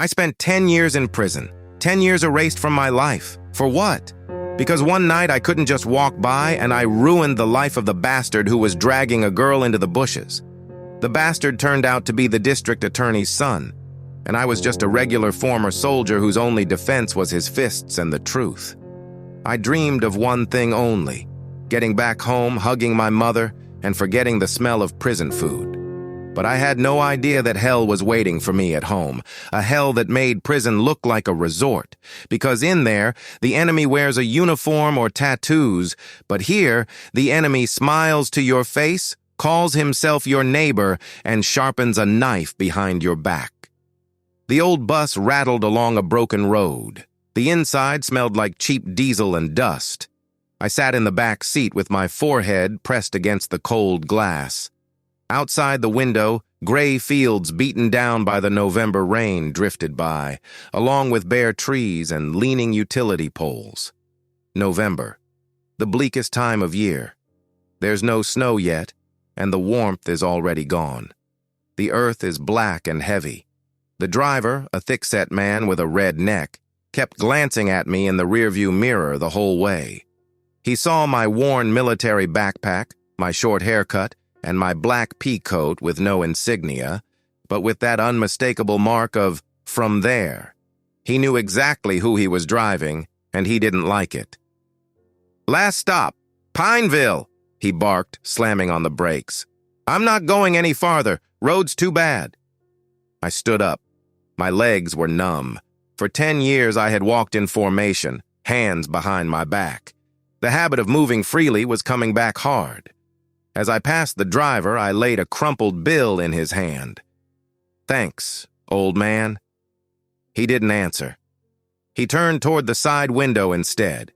I spent 10 years in prison, 10 years erased from my life. For what? Because one night I couldn't just walk by and I ruined the life of the bastard who was dragging a girl into the bushes. The bastard turned out to be the district attorney's son, and I was just a regular former soldier whose only defense was his fists and the truth. I dreamed of one thing only: getting back home, hugging my mother, and forgetting the smell of prison food. But I had no idea that hell was waiting for me at home, a hell that made prison look like a resort, because in there, the enemy wears a uniform or tattoos, but here, the enemy smiles to your face, calls himself your neighbor, and sharpens a knife behind your back. The old bus rattled along a broken road. The inside smelled like cheap diesel and dust. I sat in the back seat with my forehead pressed against the cold glass. Outside the window, gray fields beaten down by the November rain drifted by, along with bare trees and leaning utility poles. November, the bleakest time of year. There's no snow yet, and the warmth is already gone. The earth is black and heavy. The driver, a thick-set man with a red neck, kept glancing at me in the rearview mirror the whole way. He saw my worn military backpack, my short haircut, and my black pea coat with no insignia, but with that unmistakable mark of "from there." He knew exactly who he was driving, and he didn't like it. "Last stop, Pineville," he barked, slamming on the brakes. "I'm not going any farther. Road's too bad." I stood up. My legs were numb. For 10 years I had walked in formation, hands behind my back. The habit of moving freely was coming back hard. As I passed the driver, I laid a crumpled bill in his hand. "Thanks, old man." He didn't answer. He turned toward the side window instead.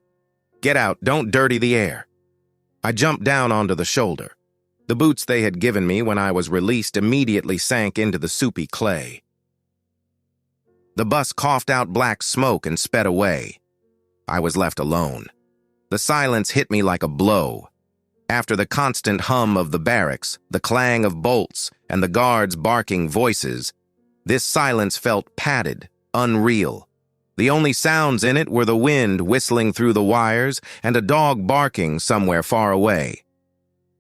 "Get out, don't dirty the air." I jumped down onto the shoulder. The boots they had given me when I was released immediately sank into the soupy clay. The bus coughed out black smoke and sped away. I was left alone. The silence hit me like a blow. After the constant hum of the barracks, the clang of bolts, and the guards' barking voices, this silence felt padded, unreal. The only sounds in it were the wind whistling through the wires and a dog barking somewhere far away.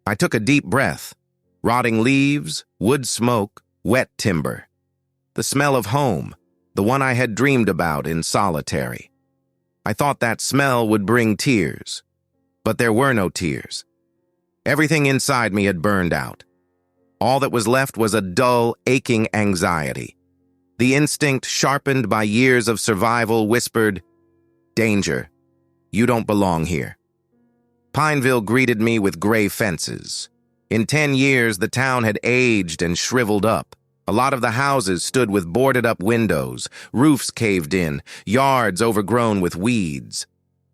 I took a deep breath. Rotting leaves, wood smoke, wet timber. The smell of home, the one I had dreamed about in solitary. I thought that smell would bring tears, but there were no tears. Everything inside me had burned out. All that was left was a dull, aching anxiety. The instinct, sharpened by years of survival, whispered, "Danger. You don't belong here." Pineville greeted me with gray fences. In 10 years, the town had aged and shriveled up. A lot of the houses stood with boarded-up windows, roofs caved in, yards overgrown with weeds.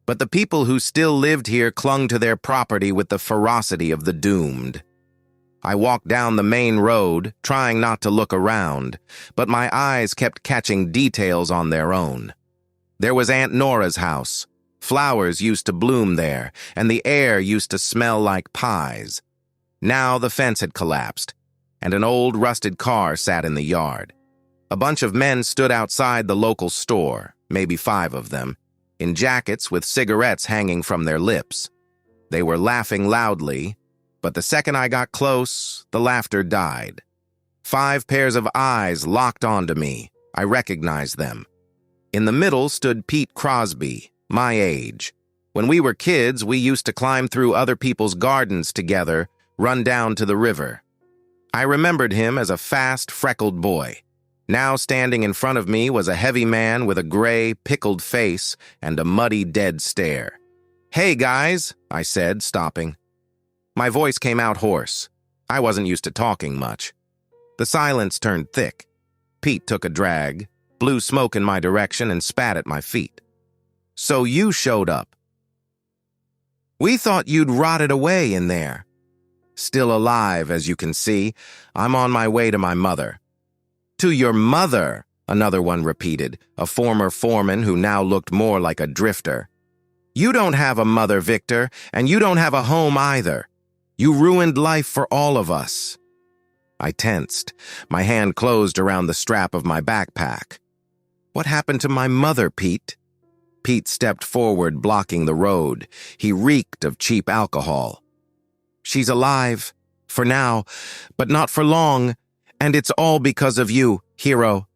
But the people who still lived here clung to their property with the ferocity of the doomed. I walked down the main road, trying not to look around, but my eyes kept catching details on their own. There was Aunt Nora's house. Flowers used to bloom there, and the air used to smell like pies. Now the fence had collapsed, and an old rusted car sat in the yard. A bunch of men stood outside the local store, maybe 5 of them, in jackets with cigarettes hanging from their lips. They were laughing loudly, but the second I got close, the laughter died. 5 pairs of eyes locked onto me. I recognized them. In the middle stood Pete Crosby, my age. When we were kids, we used to climb through other people's gardens together, run down to the river. I remembered him as a fast, freckled boy. Now standing in front of me was a heavy man with a gray, pickled face and a muddy, dead stare. "Hey, guys," I said, stopping. My voice came out hoarse. I wasn't used to talking much. The silence turned thick. Pete took a drag, blew smoke in my direction, and spat at my feet. "So you showed up. We thought you'd rotted away in there." "Still alive, as you can see. I'm on my way to my mother." "To your mother," another one repeated, a former foreman who now looked more like a drifter. "You don't have a mother, Victor, and you don't have a home either. You ruined life for all of us." I tensed. My hand closed around the strap of my backpack. What happened to my mother, Pete? Pete stepped forward, blocking the road. He reeked of cheap alcohol. She's alive, for now, but not for long, and it's all because of you, hero.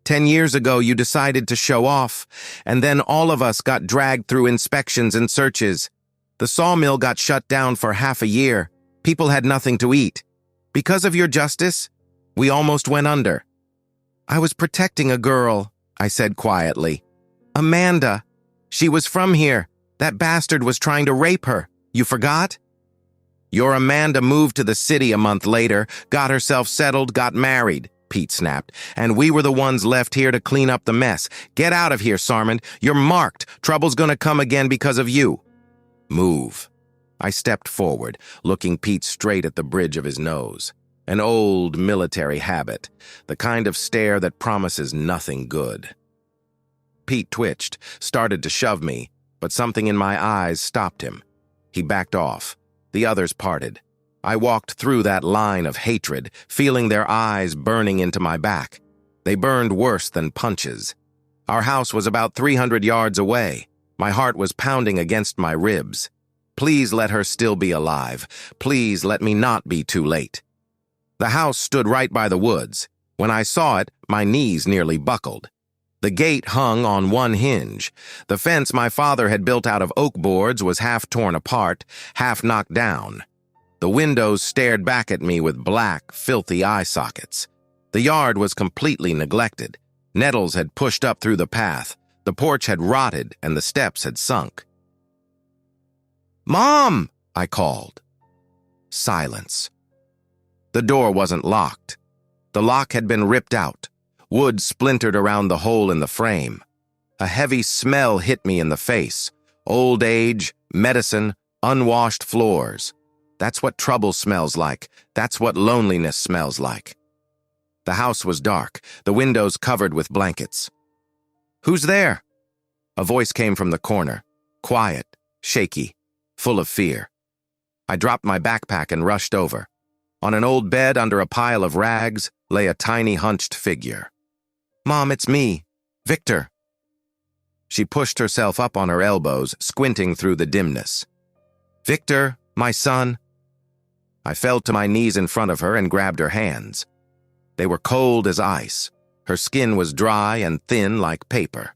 10 years ago, you decided to show off, and then all of us got dragged through inspections and searches. The sawmill got shut down for half a year. People had nothing to eat. Because of your justice, we almost went under. I was protecting a girl, I said quietly. Amanda. She was from here. That bastard was trying to rape her. You forgot? Your Amanda moved to the city a month later, got herself settled, got married, Pete snapped. And we were the ones left here to clean up the mess. Get out of here, Sarmond. You're marked. Trouble's gonna come again because of you. Move. I stepped forward, looking Pete straight at the bridge of his nose. An old military habit, the kind of stare that promises nothing good. Pete twitched, started to shove me, but something in my eyes stopped him. He backed off. The others parted. I walked through that line of hatred, feeling their eyes burning into my back. They burned worse than punches. Our house was about 300 yards away. My heart was pounding against my ribs. Please let her still be alive. Please let me not be too late. The house stood right by the woods. When I saw it, my knees nearly buckled. The gate hung on one hinge. The fence my father had built out of oak boards was half torn apart, half knocked down. The windows stared back at me with black, filthy eye sockets. The yard was completely neglected. Nettles had pushed up through the path. The porch had rotted and the steps had sunk. Mom! I called. Silence. The door wasn't locked. The lock had been ripped out. Wood splintered around the hole in the frame. A heavy smell hit me in the face. Old age, medicine, unwashed floors. That's what trouble smells like. That's what loneliness smells like. The house was dark, the windows covered with blankets. Who's there? A voice came from the corner, quiet, shaky, full of fear. I dropped my backpack and rushed over. On an old bed under a pile of rags lay a tiny hunched figure. Mom, it's me, Victor. She pushed herself up on her elbows, squinting through the dimness. Victor, my son. I fell to my knees in front of her and grabbed her hands. They were cold as ice. Her skin was dry and thin like paper.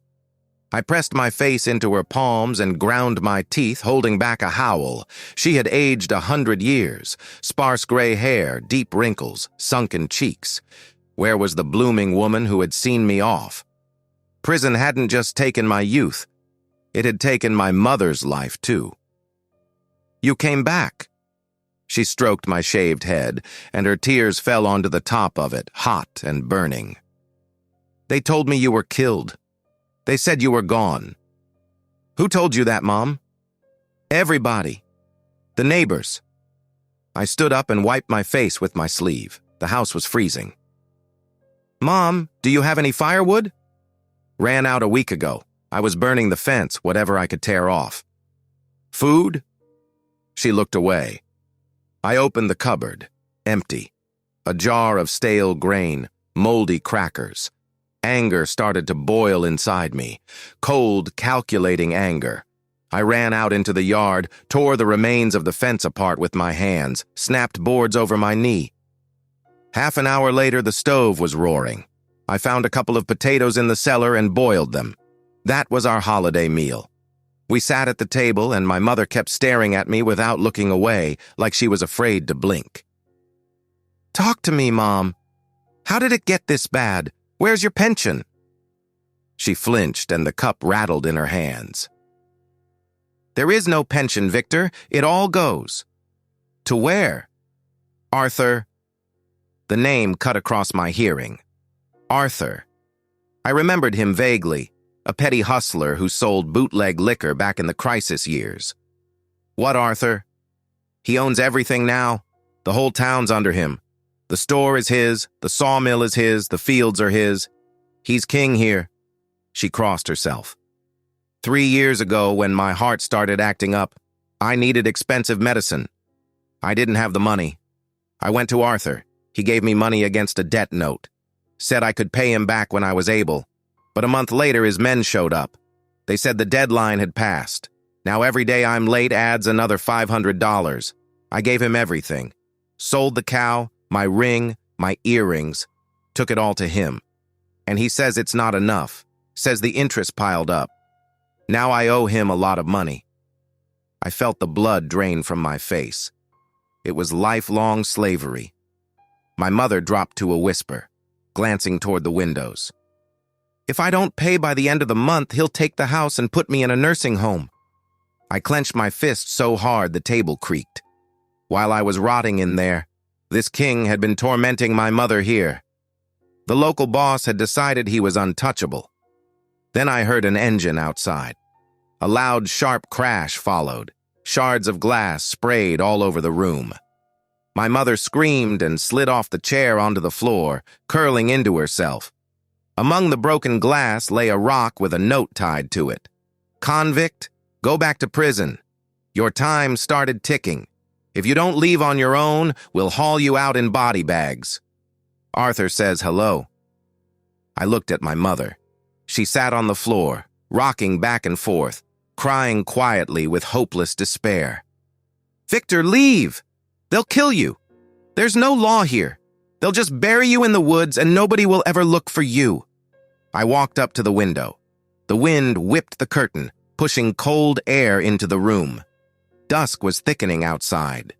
I pressed my face into her palms and ground my teeth, holding back a howl. She had aged 100 years, sparse gray hair, deep wrinkles, sunken cheeks. Where was the blooming woman who had seen me off? Prison hadn't just taken my youth. It had taken my mother's life, too. You came back. She stroked my shaved head, and her tears fell onto the top of it, hot and burning. They told me you were killed. They said you were gone. Who told you that, Mom? Everybody. The neighbors. I stood up and wiped my face with my sleeve. The house was freezing. Mom, do you have any firewood? Ran out a week ago. I was burning the fence, whatever I could tear off. Food? She looked away. I opened the cupboard. Empty. A jar of stale grain, moldy crackers. Anger started to boil inside me. Cold, calculating anger. I ran out into the yard, tore the remains of the fence apart with my hands, snapped boards over my knee. Half an hour later, the stove was roaring. I found a couple of potatoes in the cellar and boiled them. That was our holiday meal. We sat at the table, and my mother kept staring at me without looking away, like she was afraid to blink. Talk to me, Mom. How did it get this bad? Where's your pension? She flinched, and the cup rattled in her hands. There is no pension, Victor. It all goes. To where? Arthur. The name cut across my hearing. Arthur. I remembered him vaguely, a petty hustler who sold bootleg liquor back in the crisis years. What Arthur? He owns everything now. The whole town's under him. The store is his, the sawmill is his, the fields are his. He's king here. She crossed herself. 3 years ago, when my heart started acting up, I needed expensive medicine. I didn't have the money. I went to Arthur. He gave me money against a debt note. Said I could pay him back when I was able. But a month later, his men showed up. They said the deadline had passed. Now every day I'm late adds another $500. I gave him everything. Sold the cow, my ring, my earrings. Took it all to him. And he says it's not enough. Says the interest piled up. Now I owe him a lot of money. I felt the blood drain from my face. It was lifelong slavery. My mother dropped to a whisper, glancing toward the windows. If I don't pay by the end of the month, he'll take the house and put me in a nursing home. I clenched my fist so hard the table creaked. While I was rotting in there, this king had been tormenting my mother here. The local boss had decided he was untouchable. Then I heard an engine outside. A loud, sharp crash followed. Shards of glass sprayed all over the room. My mother screamed and slid off the chair onto the floor, curling into herself. Among the broken glass lay a rock with a note tied to it. Convict, go back to prison. Your time started ticking. If you don't leave on your own, we'll haul you out in body bags. Arthur says hello. I looked at my mother. She sat on the floor, rocking back and forth, crying quietly with hopeless despair. Victor, leave! They'll kill you. There's no law here. They'll just bury you in the woods and nobody will ever look for you. I walked up to the window. The wind whipped the curtain, pushing cold air into the room. Dusk was thickening outside.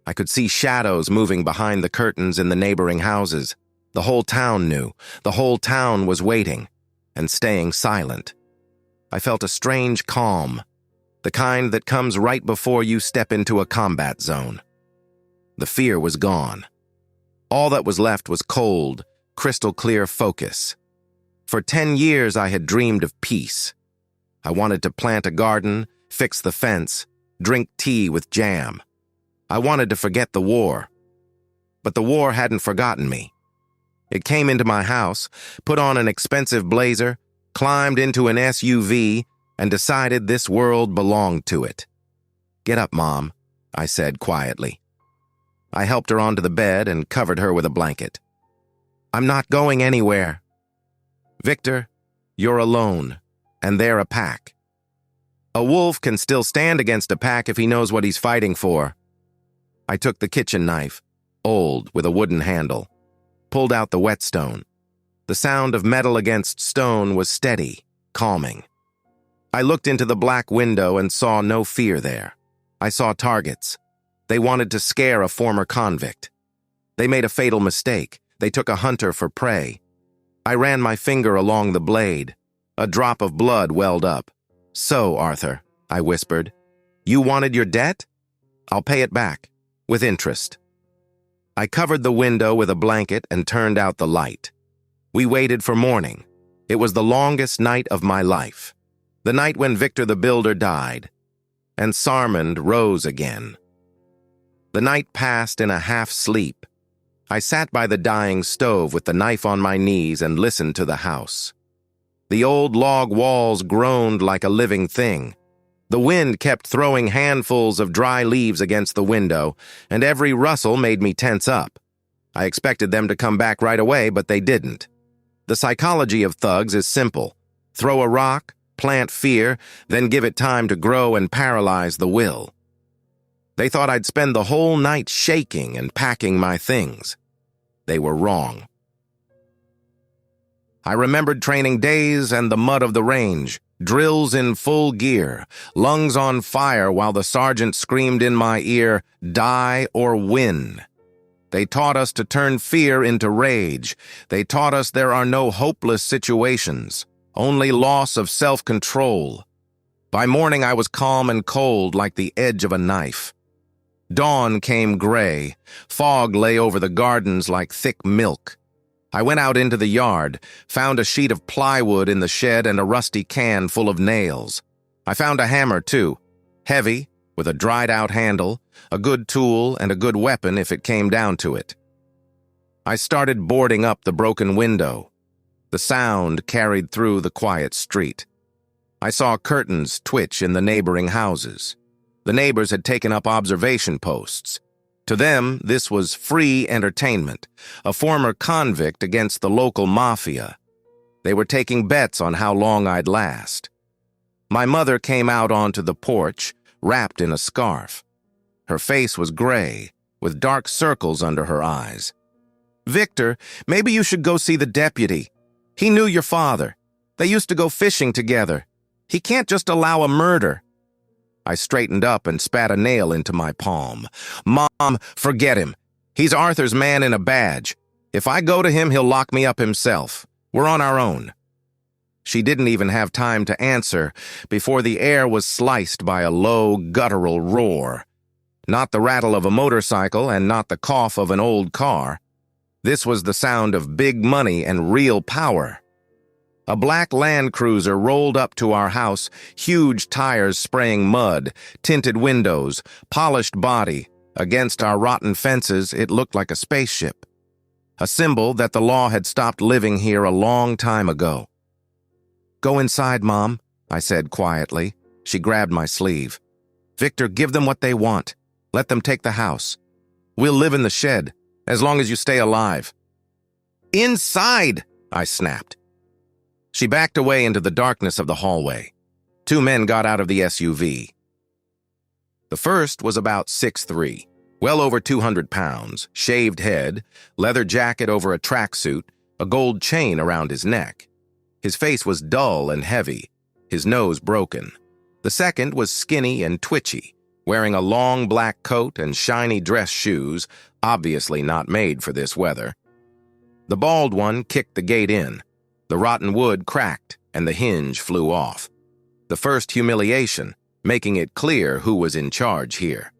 I could see shadows moving behind the curtains in the neighboring houses. The whole town knew. The whole town was waiting and staying silent. I felt a strange calm, the kind that comes right before you step into a combat zone. The fear was gone. All that was left was cold, crystal-clear focus. For 10 years I had dreamed of peace. I wanted to plant a garden, fix the fence, drink tea with jam. I wanted to forget the war. But the war hadn't forgotten me. It came into my house, put on an expensive blazer, climbed into an SUV, and decided this world belonged to it. Get up, Mom, I said quietly. I helped her onto the bed and covered her with a blanket. I'm not going anywhere. Victor, you're alone, and they're a pack. A wolf can still stand against a pack if he knows what he's fighting for. I took the kitchen knife, old with a wooden handle, pulled out the whetstone. The sound of metal against stone was steady, calming. I looked into the black window and saw no fear there. I saw targets. They wanted to scare a former convict. They made a fatal mistake. They took a hunter for prey. I ran my finger along the blade. A drop of blood welled up. So, Arthur, I whispered, you wanted your debt? I'll pay it back, with interest. I covered the window with a blanket and turned out the light. We waited for morning. It was the longest night of my life. The night when Victor the Builder died, and Sarmond rose again. The night passed in a half-sleep. I sat by the dying stove with the knife on my knees and listened to the house. The old log walls groaned like a living thing. The wind kept throwing handfuls of dry leaves against the window, and every rustle made me tense up. I expected them to come back right away, but they didn't. The psychology of thugs is simple. Throw a rock, plant fear, then give it time to grow and paralyze the will. They thought I'd spend the whole night shaking and packing my things. They were wrong. I remembered training days and the mud of the range, drills in full gear, lungs on fire while the sergeant screamed in my ear, "Die or win." They taught us to turn fear into rage. They taught us there are no hopeless situations, only loss of self-control. By morning I was calm and cold like the edge of a knife. Dawn came gray. Fog lay over the gardens like thick milk. I went out into the yard, found a sheet of plywood in the shed and a rusty can full of nails. I found a hammer, too, heavy, with a dried-out handle, a good tool and a good weapon if it came down to it. I started boarding up the broken window. The sound carried through the quiet street. I saw curtains twitch in the neighboring houses. The neighbors had taken up observation posts. To them, this was free entertainment, a former convict against the local mafia. They were taking bets on how long I'd last. My mother came out onto the porch, wrapped in a scarf. Her face was gray, with dark circles under her eyes. "Victor, maybe you should go see the deputy. He knew your father. They used to go fishing together. He can't just allow a murder." I straightened up and spat a nail into my palm. "Mom, forget him. He's Arthur's man in a badge. If I go to him, he'll lock me up himself. We're on our own." She didn't even have time to answer before the air was sliced by a low, guttural roar. Not the rattle of a motorcycle and not the cough of an old car. This was the sound of big money and real power. A black Land Cruiser rolled up to our house, huge tires spraying mud, tinted windows, polished body. Against our rotten fences, it looked like a spaceship. A symbol that the law had stopped living here a long time ago. "Go inside, Mom," I said quietly. She grabbed my sleeve. "Victor, give them what they want. Let them take the house. We'll live in the shed, as long as you stay alive." "Inside!" I snapped. She backed away into the darkness of the hallway. Two men got out of the SUV. The first was about 6'3", well over 200 pounds, shaved head, leather jacket over a tracksuit, a gold chain around his neck. His face was dull and heavy, his nose broken. The second was skinny and twitchy, wearing a long black coat and shiny dress shoes, obviously not made for this weather. The bald one kicked the gate in. The rotten wood cracked, and the hinge flew off. The first humiliation, making it clear who was in charge here.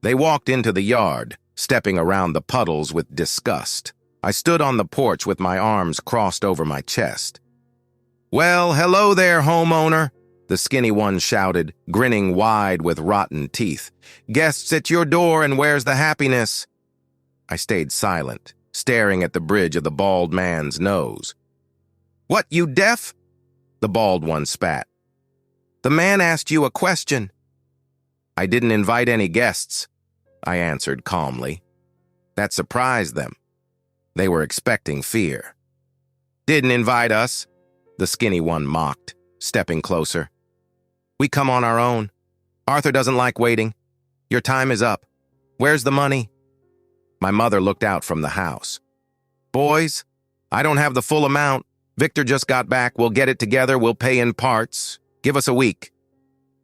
They walked into the yard, stepping around the puddles with disgust. I stood on the porch with my arms crossed over my chest. "Well, hello there, homeowner," the skinny one shouted, grinning wide with rotten teeth. "Guests at your door, and where's the happiness?" I stayed silent, staring at the bridge of the bald man's nose. "What, you deaf?" the bald one spat. "The man asked you a question." "I didn't invite any guests," I answered calmly. That surprised them. They were expecting fear. "Didn't invite us," the skinny one mocked, stepping closer. "We come on our own. Arthur doesn't like waiting. Your time is up. Where's the money?" My mother looked out from the house. "Boys, I don't have the full amount. Victor just got back. We'll get it together. We'll pay in parts. Give us a week."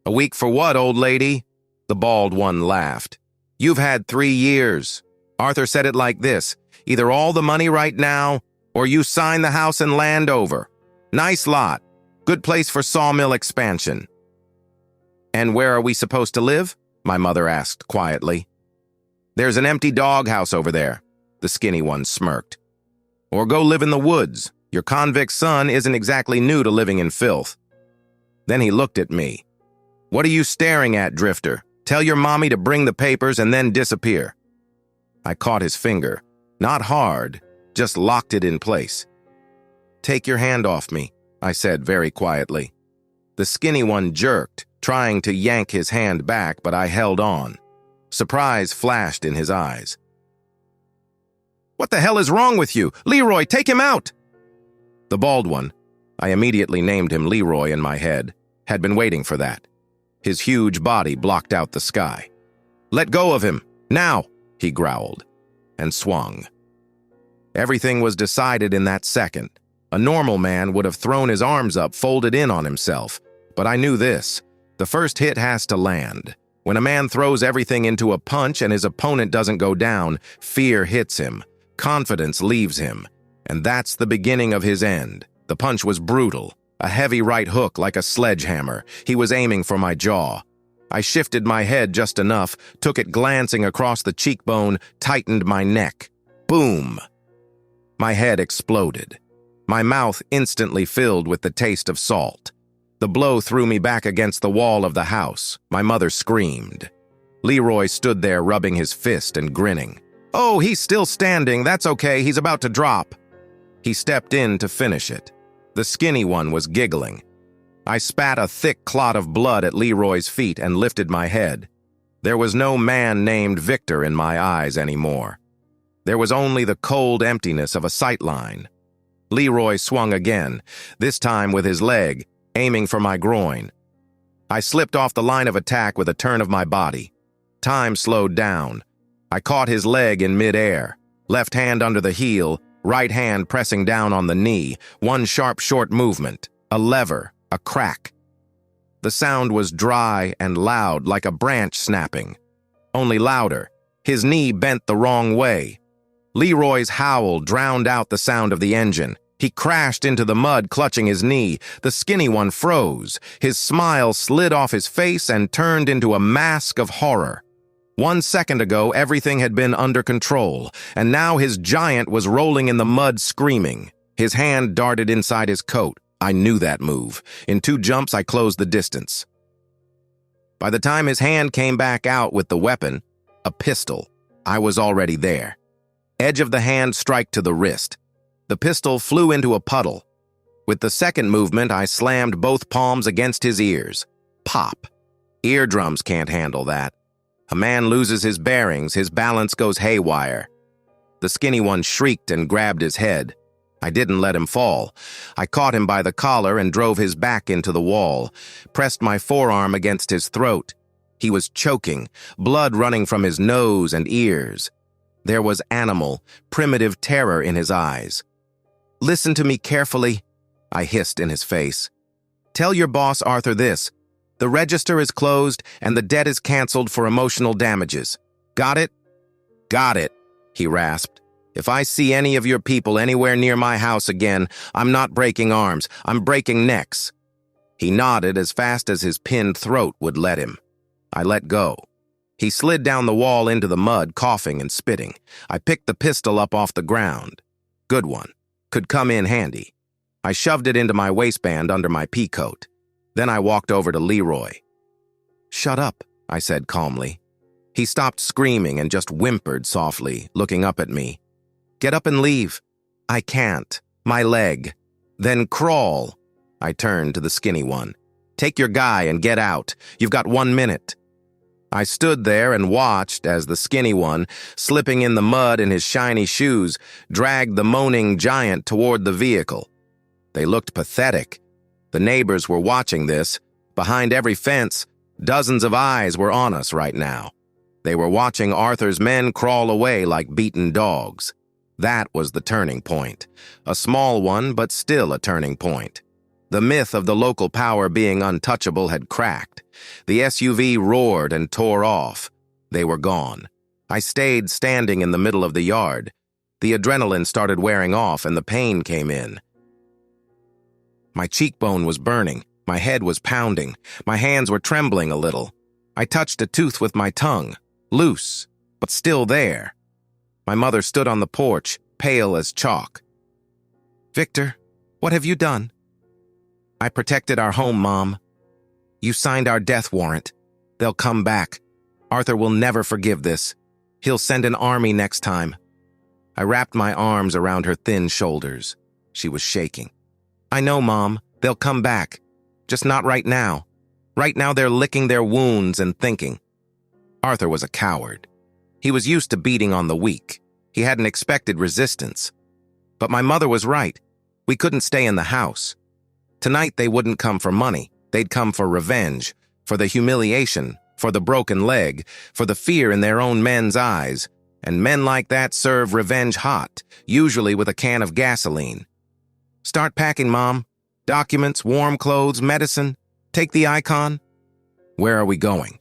"A week for what, old lady?" The bald one laughed. "You've had 3 years. Arthur said it like this: either all the money right now, or you sign the house and land over. Nice lot. Good place for sawmill expansion." "And where are we supposed to live?" my mother asked quietly. "There's an empty doghouse over there," the skinny one smirked. "Or go live in the woods. Your convict son isn't exactly new to living in filth." Then he looked at me. "What are you staring at, Drifter? Tell your mommy to bring the papers and then disappear." I caught his finger. Not hard, just locked it in place. "Take your hand off me," I said very quietly. The skinny one jerked, trying to yank his hand back, but I held on. Surprise flashed in his eyes. "What the hell is wrong with you? Leroy, take him out!" The bald one, I immediately named him Leroy in my head, had been waiting for that. His huge body blocked out the sky. "Let go of him, now!" he growled, and swung. Everything was decided in that second. A normal man would have thrown his arms up, folded in on himself. But I knew this: the first hit has to land. When a man throws everything into a punch and his opponent doesn't go down, fear hits him, confidence leaves him, and that's the beginning of his end. The punch was brutal, a heavy right hook like a sledgehammer. He was aiming for my jaw. I shifted my head just enough, took it glancing across the cheekbone, tightened my neck. Boom! My head exploded. My mouth instantly filled with the taste of salt. The blow threw me back against the wall of the house. My mother screamed. Leroy stood there rubbing his fist and grinning. "Oh, he's still standing. That's okay. He's about to drop." He stepped in to finish it. The skinny one was giggling. I spat a thick clot of blood at Leroy's feet and lifted my head. There was no man named Victor in my eyes anymore. There was only the cold emptiness of a sightline. Leroy swung again, this time with his leg, aiming for my groin. I slipped off the line of attack with a turn of my body. Time slowed down. I caught his leg in midair, left hand under the heel, right hand pressing down on the knee, one sharp, short movement, a lever, a crack. The sound was dry and loud like a branch snapping. Only louder. His knee bent the wrong way. Leroy's howl drowned out the sound of the engine. He crashed into the mud, clutching his knee. The skinny one froze. His smile slid off his face and turned into a mask of horror. 1 second ago, everything had been under control, and now his giant was rolling in the mud screaming. His hand darted inside his coat. I knew that move. In 2 jumps, I closed the distance. By the time his hand came back out with the weapon, a pistol, I was already there. Edge of the hand strike to the wrist. The pistol flew into a puddle. With the second movement, I slammed both palms against his ears. Pop. Eardrums can't handle that. A man loses his bearings, his balance goes haywire. The skinny one shrieked and grabbed his head. I didn't let him fall. I caught him by the collar and drove his back into the wall, pressed my forearm against his throat. He was choking, blood running from his nose and ears. There was animal, primitive terror in his eyes. "Listen to me carefully," I hissed in his face. "Tell your boss, Arthur, this. The register is closed and the debt is canceled for emotional damages. Got it?" "Got it," he rasped. "If I see any of your people anywhere near my house again, I'm not breaking arms, I'm breaking necks." He nodded as fast as his pinned throat would let him. I let go. He slid down the wall into the mud, coughing and spitting. I picked the pistol up off the ground. Good one. Could come in handy. I shoved it into my waistband under my pea coat. Then I walked over to Leroy. "Shut up," I said calmly. He stopped screaming and just whimpered softly, looking up at me. "Get up and leave." "I can't. My leg." "Then crawl." I turned to the skinny one. "Take your guy and get out. You've got 1 minute." I stood there and watched as the skinny one, slipping in the mud in his shiny shoes, dragged the moaning giant toward the vehicle. They looked pathetic. The neighbors were watching this. Behind every fence, dozens of eyes were on us right now. They were watching Arthur's men crawl away like beaten dogs. That was the turning point. A small one, but still a turning point. The myth of the local power being untouchable had cracked. The SUV roared and tore off. They were gone. I stayed standing in the middle of the yard. The adrenaline started wearing off and the pain came in. My cheekbone was burning. My head was pounding. My hands were trembling a little. I touched a tooth with my tongue, loose, but still there. My mother stood on the porch, pale as chalk. "Victor, what have you done?" "I protected our home, Mom. You signed our death warrant. They'll come back. Arthur will never forgive this. He'll send an army next time." I wrapped my arms around her thin shoulders. She was shaking. "I know, Mom. They'll come back. Just not right now. Right now they're licking their wounds and thinking." Arthur was a coward. He was used to beating on the weak. He hadn't expected resistance. But my mother was right. We couldn't stay in the house. Tonight they wouldn't come for money. They'd come for revenge, for the humiliation, for the broken leg, for the fear in their own men's eyes. And men like that serve revenge hot, usually with a can of gasoline. "Start packing, Mom. Documents, warm clothes, medicine. Take the Icon." "Where are we going?"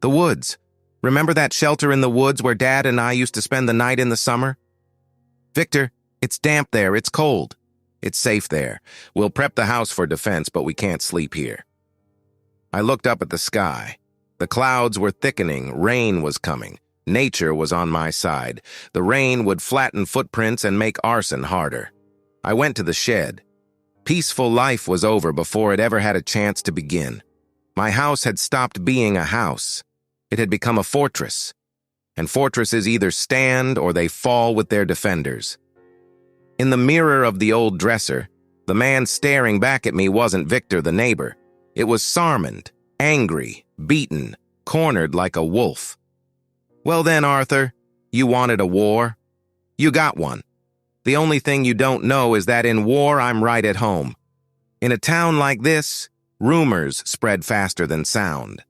"The woods. Remember that shelter in the woods where Dad and I used to spend the night in the summer?" "Victor, it's damp there, it's cold." "It's safe there. We'll prep the house for defense, but we can't sleep here." I looked up at the sky. The clouds were thickening, rain was coming. Nature was on my side. The rain would flatten footprints and make arson harder. I went to the shed. Peaceful life was over before it ever had a chance to begin. My house had stopped being a house. It had become a fortress. And fortresses either stand or they fall with their defenders. In the mirror of the old dresser, the man staring back at me wasn't Victor, the neighbor. It was Sarmond, angry, beaten, cornered like a wolf. "Well then, Arthur, you wanted a war. You got one. The only thing you don't know is that in war, I'm right at home. In a town like this, rumors spread faster than sound.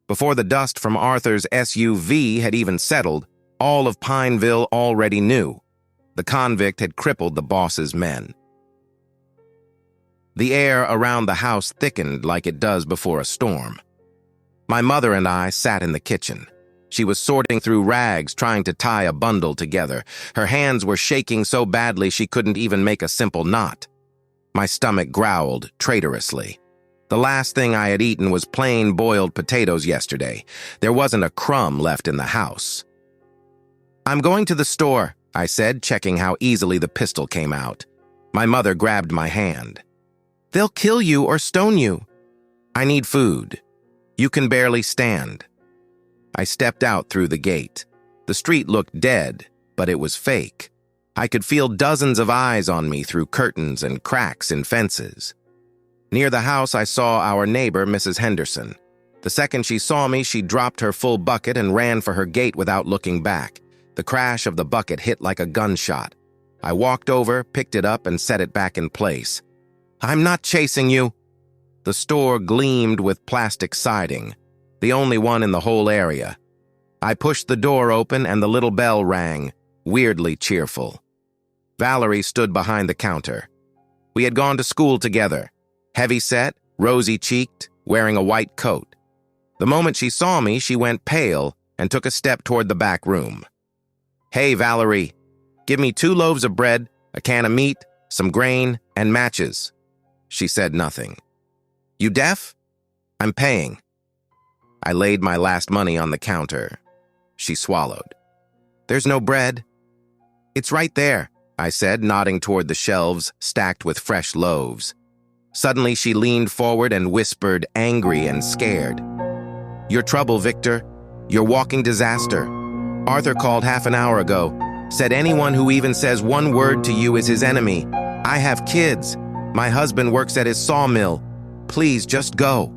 Before the dust from Arthur's SUV had even settled, all of Pineville already knew. The convict had crippled the boss's men. The air around the house thickened like it does before a storm. My mother and I sat in the kitchen. She was sorting through rags, trying to tie a bundle together. Her hands were shaking so badly she couldn't even make a simple knot. My stomach growled traitorously. The last thing I had eaten was plain boiled potatoes yesterday. There wasn't a crumb left in the house. "I'm going to the store," I said, checking how easily the pistol came out. My mother grabbed my hand. "They'll kill you or stone you." "I need food. You can barely stand." I stepped out through the gate. The street looked dead, but it was fake. I could feel dozens of eyes on me through curtains and cracks in fences. Near the house, I saw our neighbor, Mrs. Henderson. The second she saw me, she dropped her full bucket and ran for her gate without looking back. The crash of the bucket hit like a gunshot. I walked over, picked it up, and set it back in place. "I'm not chasing you." The store gleamed with plastic siding, the only one in the whole area. I pushed the door open and the little bell rang, weirdly cheerful. Valerie stood behind the counter. We had gone to school together, heavy-set, rosy-cheeked, wearing a white coat. The moment she saw me, she went pale and took a step toward the back room. "Hey, Valerie, give me 2 loaves of bread, a can of meat, some grain, and matches." She said nothing. "You deaf? I'm paying." I laid my last money on the counter. She swallowed. "There's no bread." "It's right there," I said, nodding toward the shelves stacked with fresh loaves. Suddenly, she leaned forward and whispered, angry and scared. "Your trouble, Victor. Your walking disaster. Arthur called half an hour ago. Said anyone who even says one word to you is his enemy. I have kids. My husband works at his sawmill. Please, just go."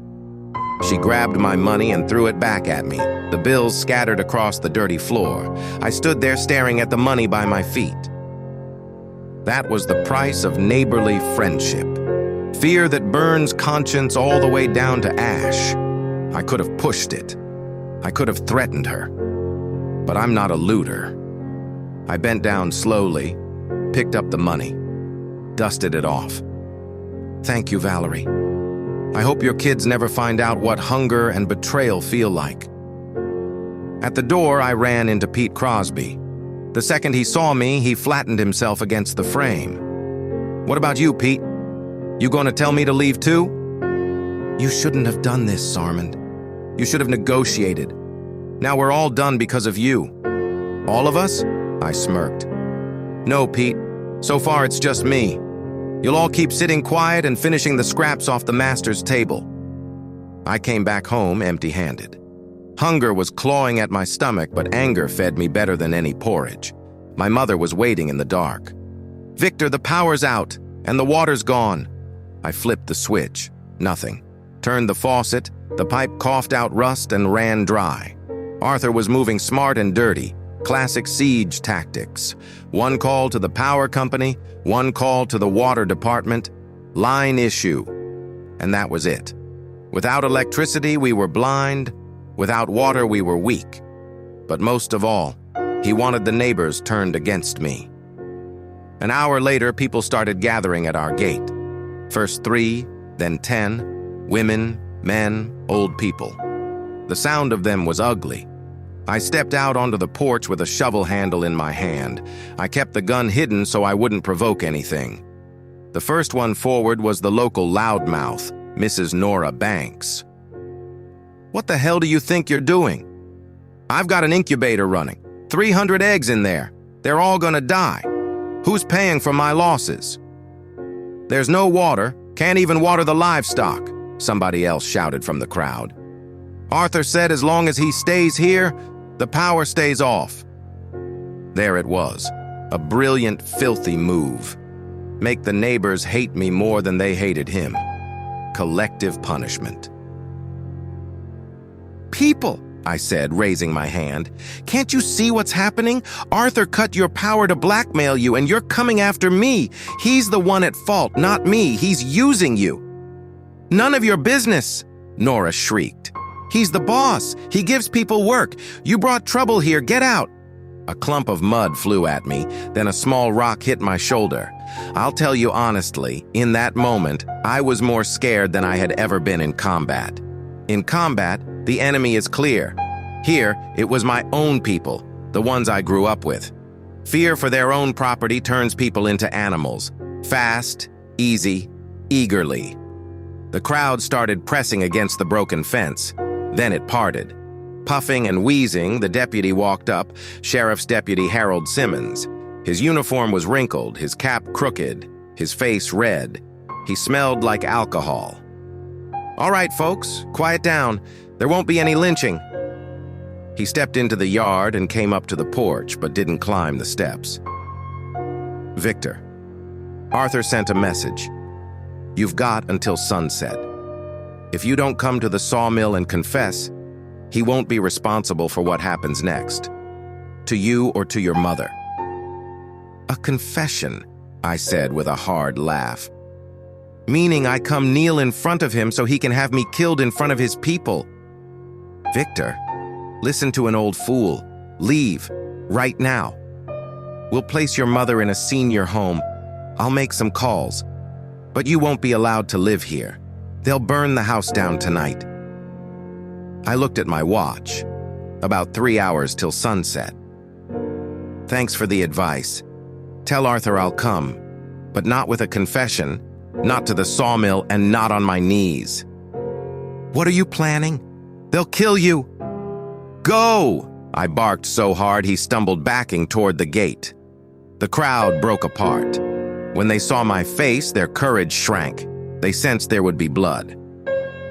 She grabbed my money and threw it back at me. The bills scattered across the dirty floor. I stood there staring at the money by my feet. That was the price of neighborly friendship. Fear that burns conscience all the way down to ash. I could have pushed it. I could have threatened her. But I'm not a looter. I bent down slowly, picked up the money, dusted it off. "Thank you, Valerie. I hope your kids never find out what hunger and betrayal feel like." At the door, I ran into Pete Crosby. The second he saw me, he flattened himself against the frame. "What about you, Pete? You going to tell me to leave too?" "You shouldn't have done this, Sarmond. You should have negotiated. Now we're all done because of you." "All of us?" I smirked. "No, Pete. So far it's just me. You'll all keep sitting quiet and finishing the scraps off the master's table." I came back home empty-handed. Hunger was clawing at my stomach, but anger fed me better than any porridge. My mother was waiting in the dark. "Victor, the power's out, and the water's gone." I flipped the switch. Nothing. Turned the faucet, the pipe coughed out rust and ran dry. Arthur was moving smart and dirty. Classic siege tactics. One call to the power company, one call to the water department, line issue. And that was it. Without electricity, we were blind. Without water, we were weak. But most of all, he wanted the neighbors turned against me. An hour later, people started gathering at our gate. First 3, then 10, women, men, old people. The sound of them was ugly. I stepped out onto the porch with a shovel handle in my hand. I kept the gun hidden so I wouldn't provoke anything. The first one forward was the local loudmouth, Mrs. Nora Banks. "What the hell do you think you're doing? I've got an incubator running. 300 eggs in there. They're all gonna die. Who's paying for my losses?" "There's no water. Can't even water the livestock," somebody else shouted from the crowd. "Arthur said as long as he stays here, the power stays off." There it was, a brilliant, filthy move. Make the neighbors hate me more than they hated him. Collective punishment. "People, I said, raising my hand. "Can't you see what's happening? Arthur cut your power to blackmail you, and you're coming after me. He's the one at fault, not me. He's using you." "None of your business," Nora shrieked. "He's the boss. He gives people work. You brought trouble here. Get out." A clump of mud flew at me, then a small rock hit my shoulder. I'll tell you honestly, in that moment, I was more scared than I had ever been in combat. In combat, the enemy is clear. Here, it was my own people, the ones I grew up with. Fear for their own property turns people into animals. Fast, easy, eagerly. The crowd started pressing against the broken fence. Then it parted. Puffing and wheezing, the deputy walked up, Sheriff's Deputy Harold Simmons. His uniform was wrinkled, his cap crooked, his face red. He smelled like alcohol. "All right, folks, quiet down. There won't be any lynching." He stepped into the yard and came up to the porch, but didn't climb the steps. "Victor, Arthur sent a message. You've got until sunset. If you don't come to the sawmill and confess, he won't be responsible for what happens next, to you or to your mother." "A confession," I said with a hard laugh. "Meaning I come kneel in front of him so he can have me killed in front of his people." "Victor, listen to an old fool. Leave, right now. We'll place your mother in a senior home. I'll make some calls. But you won't be allowed to live here. They'll burn the house down tonight." I looked at my watch. About 3 hours till sunset. "Thanks for the advice. Tell Arthur I'll come, but not with a confession, not to the sawmill, and not on my knees." "What are you planning? They'll kill you." "Go!" I barked so hard he stumbled backing toward the gate. The crowd broke apart. When they saw my face, their courage shrank. They sensed there would be blood.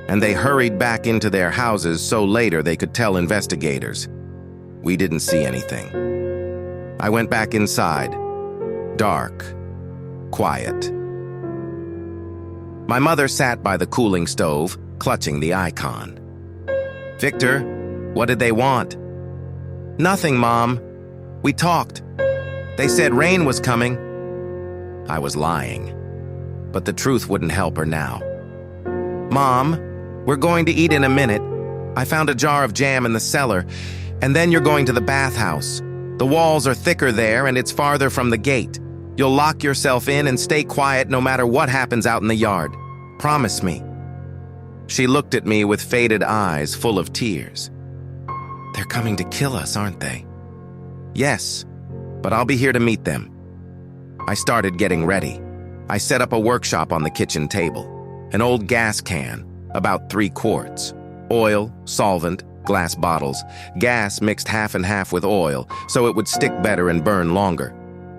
And they hurried back into their houses so later they could tell investigators. We didn't see anything. I went back inside. Dark. Quiet. My mother sat by the cooling stove, clutching the icon. "Victor, what did they want?" "Nothing, Mom. We talked. They said rain was coming." I was lying. But the truth wouldn't help her now. "Mom, we're going to eat in a minute. I found a jar of jam in the cellar, and then you're going to the bathhouse. The walls are thicker there, and it's farther from the gate. You'll lock yourself in and stay quiet no matter what happens out in the yard. Promise me." She looked at me with faded eyes full of tears. "They're coming to kill us, aren't they?" "Yes, but I'll be here to meet them." I started getting ready. I set up a workshop on the kitchen table. An old gas can, about 3 quarts. Oil, solvent, glass bottles. Gas mixed half and half with oil, so it would stick better and burn longer.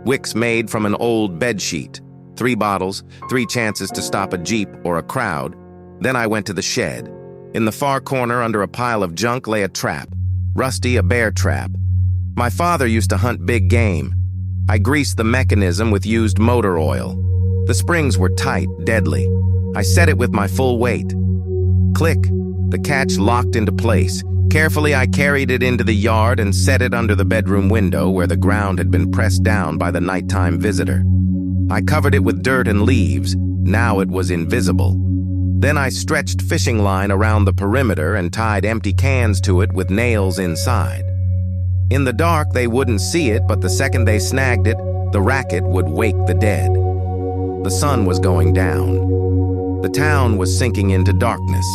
Wicks made from an old bed sheet. 3 bottles, 3 chances to stop a jeep or a crowd. Then I went to the shed. In the far corner under a pile of junk lay a trap. Rusty, a bear trap. My father used to hunt big game. I greased the mechanism with used motor oil. The springs were tight, deadly. I set it with my full weight. Click, the catch locked into place. Carefully, I carried it into the yard and set it under the bedroom window where the ground had been pressed down by the nighttime visitor. I covered it with dirt and leaves. Now it was invisible. Then I stretched fishing line around the perimeter and tied empty cans to it with nails inside. In the dark, they wouldn't see it, but the second they snagged it, the racket would wake the dead. The sun was going down. The town was sinking into darkness.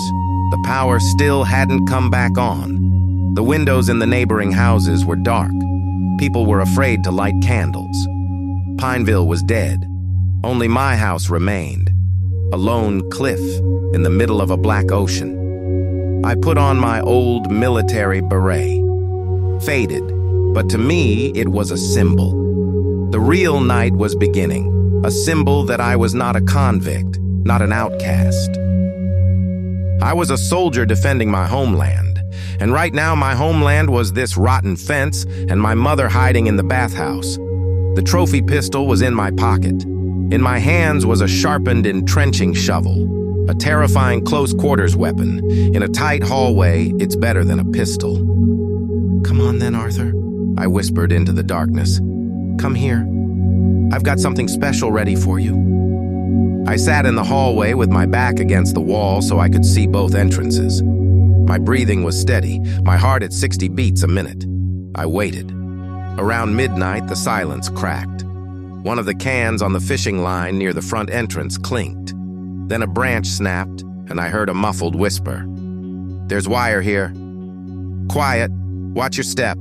The power still hadn't come back on. The windows in the neighboring houses were dark. People were afraid to light candles. Pineville was dead. Only my house remained. A lone cliff in the middle of a black ocean. I put on my old military beret. Faded, but to me it was a symbol. The real night was beginning, a symbol that I was not a convict, not an outcast. I was a soldier defending my homeland, and right now my homeland was this rotten fence and my mother hiding in the bathhouse. The trophy pistol was in my pocket. In my hands was a sharpened entrenching shovel. A terrifying close-quarters weapon. In a tight hallway, it's better than a pistol. "Come on then, Arthur," I whispered into the darkness. "Come here. I've got something special ready for you." I sat in the hallway with my back against the wall so I could see both entrances. My breathing was steady, my heart at 60 beats a minute. I waited. Around midnight, the silence cracked. One of the cans on the fishing line near the front entrance clinked. Then a branch snapped, and I heard a muffled whisper. "There's wire here. Quiet. Watch your step."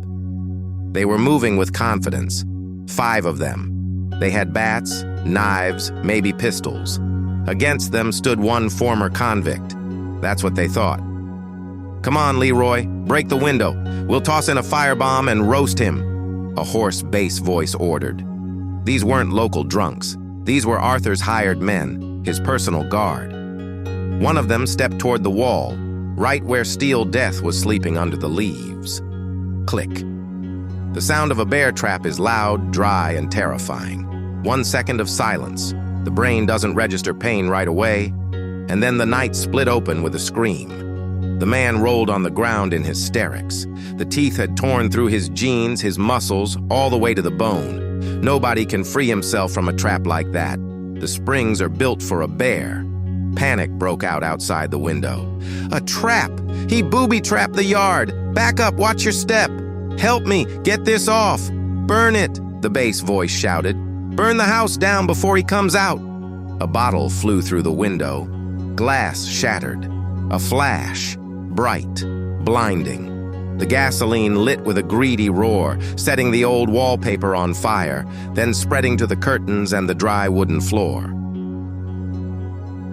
They were moving with confidence. 5 of them. They had bats, knives, maybe pistols. Against them stood one former convict. That's what they thought. "Come on, Leroy. Break the window. We'll toss in a firebomb and roast him," a hoarse bass voice ordered. These weren't local drunks. These were Arthur's hired men, his personal guard. One of them stepped toward the wall, right where Steel Death was sleeping under the leaves. Click. The sound of a bear trap is loud, dry, and terrifying. 1 second of silence. The brain doesn't register pain right away, and then the night split open with a scream. The man rolled on the ground in hysterics. The teeth had torn through his jeans, his muscles, all the way to the bone. Nobody can free himself from a trap like that. The springs are built for a bear. Panic broke out outside the window. "A trap! He booby-trapped the yard! Back up, watch your step! Help me, get this off! Burn it!" the bass voice shouted. "Burn the house down before he comes out!" A bottle flew through the window. Glass shattered. A flash. Bright. Blinding. The gasoline lit with a greedy roar, setting the old wallpaper on fire, then spreading to the curtains and the dry wooden floor.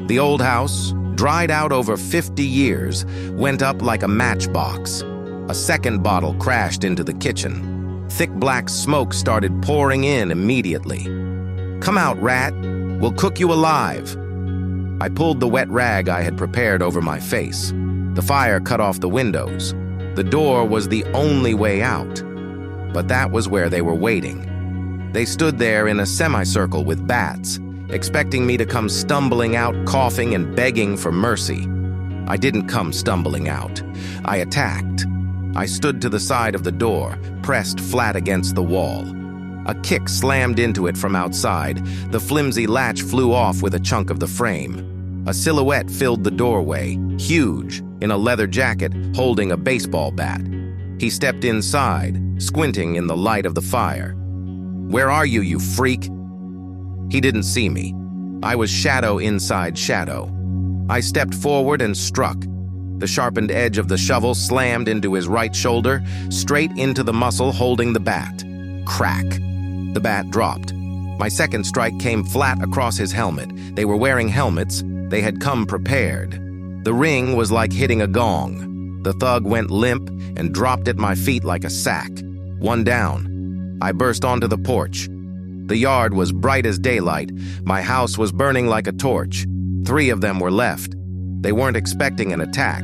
The old house, dried out over 50 years, went up like a matchbox. A second bottle crashed into the kitchen. Thick black smoke started pouring in immediately. "Come out, rat. We'll cook you alive." I pulled the wet rag I had prepared over my face. The fire cut off the windows. The door was the only way out. But that was where they were waiting. They stood there in a semicircle with bats, expecting me to come stumbling out, coughing and begging for mercy. I didn't come stumbling out. I attacked. I stood to the side of the door, pressed flat against the wall. A kick slammed into it from outside. The flimsy latch flew off with a chunk of the frame. A silhouette filled the doorway, huge, in a leather jacket, holding a baseball bat. He stepped inside, squinting in the light of the fire. "Where are you, you freak?" He didn't see me. I was shadow inside shadow. I stepped forward and struck. The sharpened edge of the shovel slammed into his right shoulder, straight into the muscle holding the bat. Crack. The bat dropped. My second strike came flat across his helmet. They were wearing helmets. They had come prepared. The ring was like hitting a gong. The thug went limp and dropped at my feet like a sack. One down. I burst onto the porch. The yard was bright as daylight. My house was burning like a torch. 3 of them were left. They weren't expecting an attack.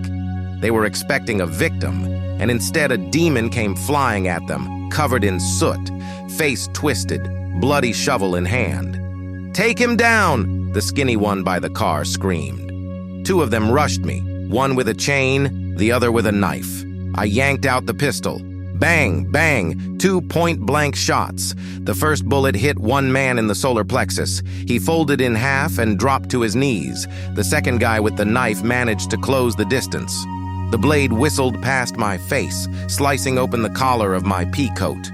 They were expecting a victim, and instead a demon came flying at them, covered in soot, face twisted, bloody shovel in hand. "Take him down!" the skinny one by the car screamed. 2 of them rushed me, one with a chain, the other with a knife. I yanked out the pistol. Bang, bang, 2 point-blank shots. The first bullet hit one man in the solar plexus. He folded in half and dropped to his knees. The second guy with the knife managed to close the distance. The blade whistled past my face, slicing open the collar of my pea coat.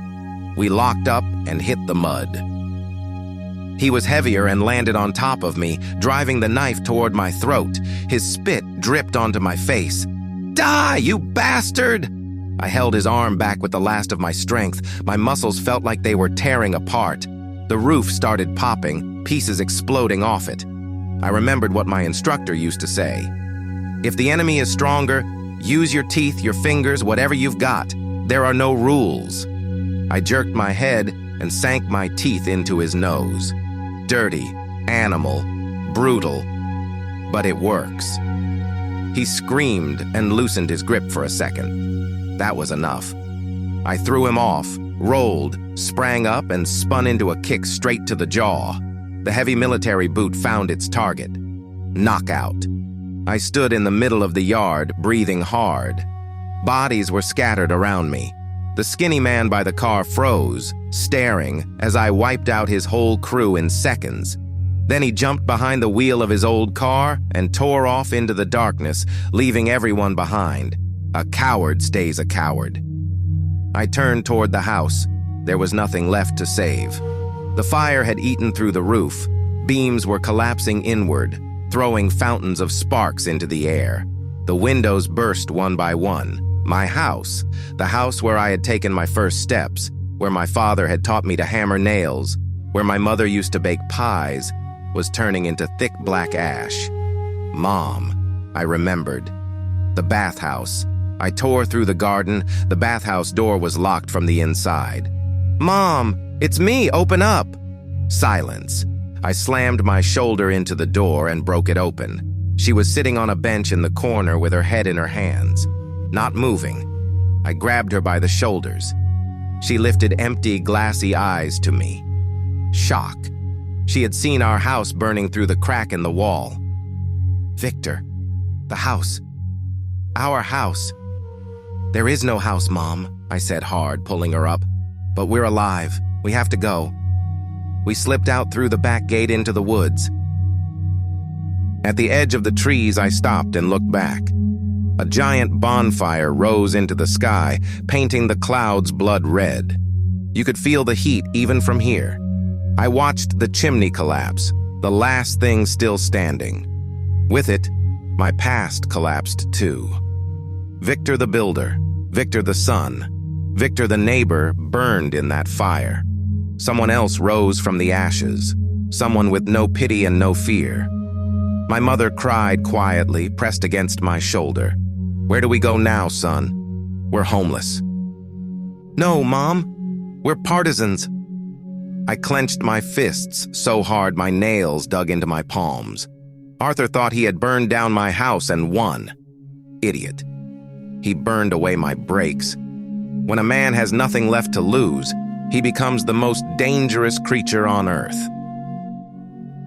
We locked up and hit the mud. He was heavier and landed on top of me, driving the knife toward my throat. His spit dripped onto my face. "Die, you bastard!" I held his arm back with the last of my strength. My muscles felt like they were tearing apart. The roof started popping, pieces exploding off it. I remembered what my instructor used to say. If the enemy is stronger, use your teeth, your fingers, whatever you've got. There are no rules. I jerked my head and sank my teeth into his nose. Dirty, animal, brutal, but it works. He screamed and loosened his grip for a second. That was enough. I threw him off, rolled, sprang up, and spun into a kick straight to the jaw. The heavy military boot found its target. Knockout. I stood in the middle of the yard, breathing hard. Bodies were scattered around me. The skinny man by the car froze, staring as I wiped out his whole crew in seconds. Then he jumped behind the wheel of his old car and tore off into the darkness, leaving everyone behind. A coward stays a coward. I turned toward the house. There was nothing left to save. The fire had eaten through the roof. Beams were collapsing inward, throwing fountains of sparks into the air. The windows burst one by one. My house, the house where I had taken my first steps, where my father had taught me to hammer nails, where my mother used to bake pies, was turning into thick black ash. Mom, I remembered. The bathhouse. I tore through the garden. The bathhouse door was locked from the inside. Mom, it's me, open up. Silence. I slammed my shoulder into the door and broke it open. She was sitting on a bench in the corner with her head in her hands, not moving. I grabbed her by the shoulders. She lifted empty, glassy eyes to me. Shock. She had seen our house burning through the crack in the wall. Victor, the house. Our house. There is no house, Mom, I said hard, pulling her up. But we're alive. We have to go. We slipped out through the back gate into the woods. At the edge of the trees, I stopped and looked back. A giant bonfire rose into the sky, painting the clouds blood red. You could feel the heat even from here. I watched the chimney collapse, the last thing still standing. With it, my past collapsed too. Victor the builder, Victor the son, Victor the neighbor burned in that fire. Someone else rose from the ashes, someone with no pity and no fear. My mother cried quietly, pressed against my shoulder. Where do we go now, son? We're homeless. No, Mom, we're partisans. I clenched my fists so hard my nails dug into my palms. Arthur thought he had burned down my house and won. Idiot. He burned away my brakes. When a man has nothing left to lose, he becomes the most dangerous creature on earth.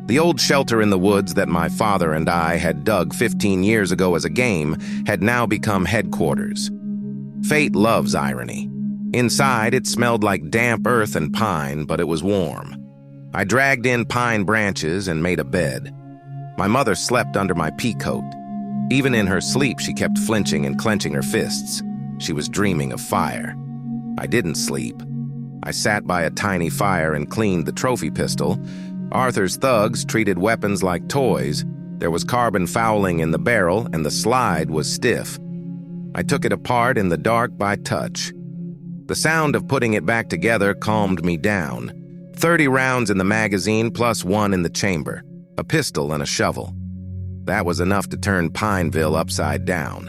The old shelter in the woods that my father and I had dug 15 years ago as a game had now become headquarters. Fate loves irony. Inside, it smelled like damp earth and pine, but it was warm. I dragged in pine branches and made a bed. My mother slept under my peacoat. Even in her sleep, she kept flinching and clenching her fists. She was dreaming of fire. I didn't sleep. I sat by a tiny fire and cleaned the trophy pistol. Arthur's thugs treated weapons like toys. There was carbon fouling in the barrel, and the slide was stiff. I took it apart in the dark by touch. The sound of putting it back together calmed me down. 30 rounds in the magazine plus 1 in the chamber, a pistol and a shovel. That was enough to turn Pineville upside down.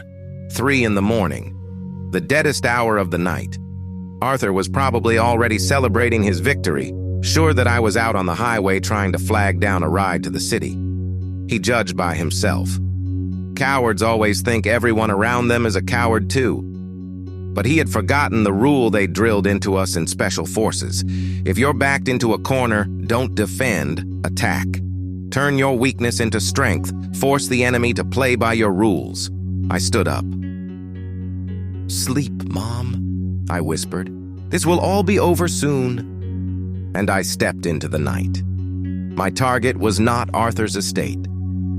3 in the morning, the deadest hour of the night. Arthur was probably already celebrating his victory, sure that I was out on the highway trying to flag down a ride to the city. He judged by himself. Cowards always think everyone around them is a coward too. But he had forgotten the rule they drilled into us in special forces. If you're backed into a corner, don't defend, attack. Turn your weakness into strength. Force the enemy to play by your rules. I stood up. Sleep, Mom, I whispered. This will all be over soon. And I stepped into the night. My target was not Arthur's estate.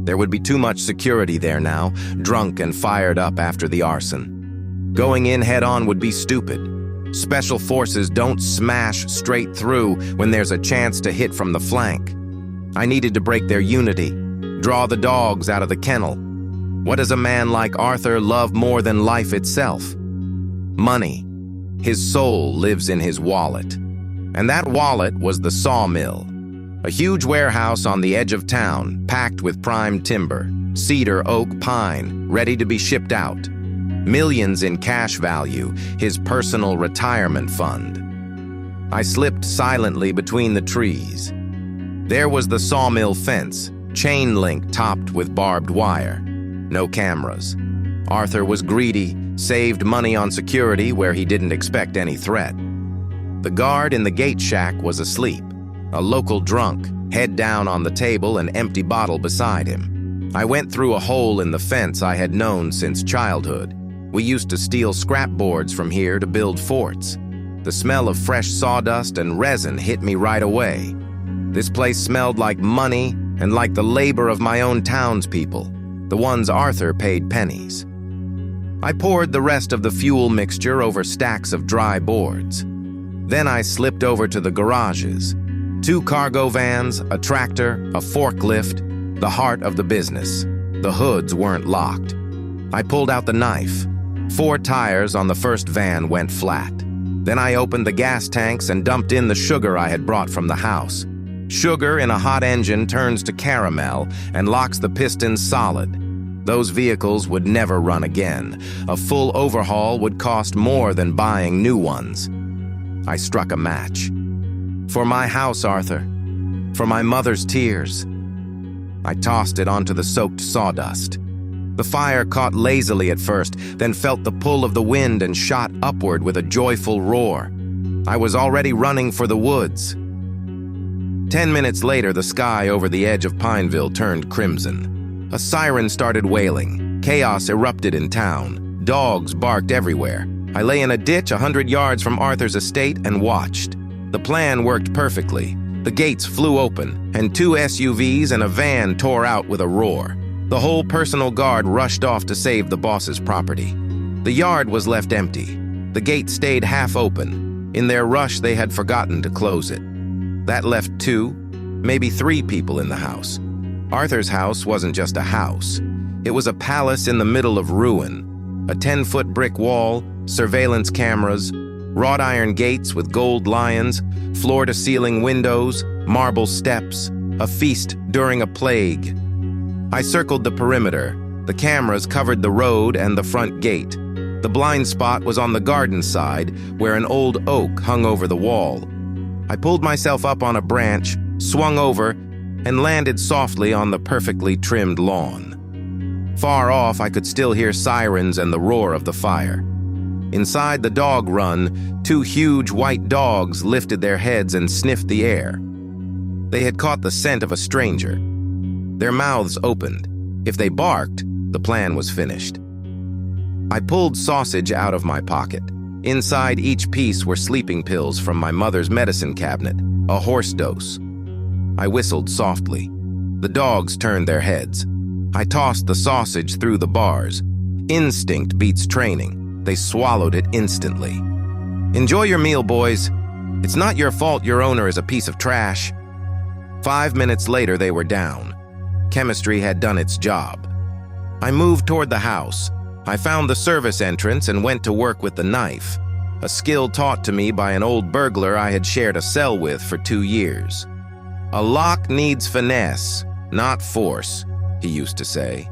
There would be too much security there now, drunk and fired up after the arson. Going in head-on would be stupid. Special forces don't smash straight through when there's a chance to hit from the flank. I needed to break their unity, draw the dogs out of the kennel. What does a man like Arthur love more than life itself? Money. His soul lives in his wallet. And that wallet was the sawmill, a huge warehouse on the edge of town, packed with prime timber, cedar, oak, pine, ready to be shipped out. Millions in cash value, his personal retirement fund. I slipped silently between the trees. There was the sawmill fence, chain link topped with barbed wire. No cameras. Arthur was greedy, saved money on security where he didn't expect any threat. The guard in the gate shack was asleep, a local drunk, head down on the table, an empty bottle beside him. I went through a hole in the fence I had known since childhood. We used to steal scrap boards from here to build forts. The smell of fresh sawdust and resin hit me right away. This place smelled like money and like the labor of my own townspeople, the ones Arthur paid pennies. I poured the rest of the fuel mixture over stacks of dry boards. Then I slipped over to the garages. 2 cargo vans, a tractor, a forklift, the heart of the business. The hoods weren't locked. I pulled out the knife. 4 tires on the first van went flat. Then I opened the gas tanks and dumped in the sugar I had brought from the house. Sugar in a hot engine turns to caramel and locks the pistons solid. Those vehicles would never run again. A full overhaul would cost more than buying new ones. I struck a match. For my house, Arthur. For my mother's tears. I tossed it onto the soaked sawdust. The fire caught lazily at first, then felt the pull of the wind and shot upward with a joyful roar. I was already running for the woods. 10 minutes later, the sky over the edge of Pineville turned crimson. A siren started wailing. Chaos erupted in town. Dogs barked everywhere. I lay in a ditch 100 yards from Arthur's estate and watched. The plan worked perfectly. The gates flew open, and 2 SUVs and a van tore out with a roar. The whole personal guard rushed off to save the boss's property. The yard was left empty. The gate stayed half open. In their rush, they had forgotten to close it. That left 2, maybe 3 people in the house. Arthur's house wasn't just a house. It was a palace in the middle of ruin. A 10-foot brick wall, surveillance cameras, wrought iron gates with gold lions, floor-to-ceiling windows, marble steps, a feast during a plague. I circled the perimeter. The cameras covered the road and the front gate. The blind spot was on the garden side, where an old oak hung over the wall. I pulled myself up on a branch, swung over, and landed softly on the perfectly trimmed lawn. Far off, I could still hear sirens and the roar of the fire. Inside the dog run, 2 huge white dogs lifted their heads and sniffed the air. They had caught the scent of a stranger. Their mouths opened. If they barked, the plan was finished. I pulled sausage out of my pocket. Inside each piece were sleeping pills from my mother's medicine cabinet, a horse dose. I whistled softly. The dogs turned their heads. I tossed the sausage through the bars. Instinct beats training. They swallowed it instantly. Enjoy your meal, boys. It's not your fault your owner is a piece of trash. 5 minutes later, they were down. Chemistry had done its job. I moved toward the house. I found the service entrance and went to work with the knife, a skill taught to me by an old burglar I had shared a cell with for 2 years. A lock needs finesse, not force, he used to say.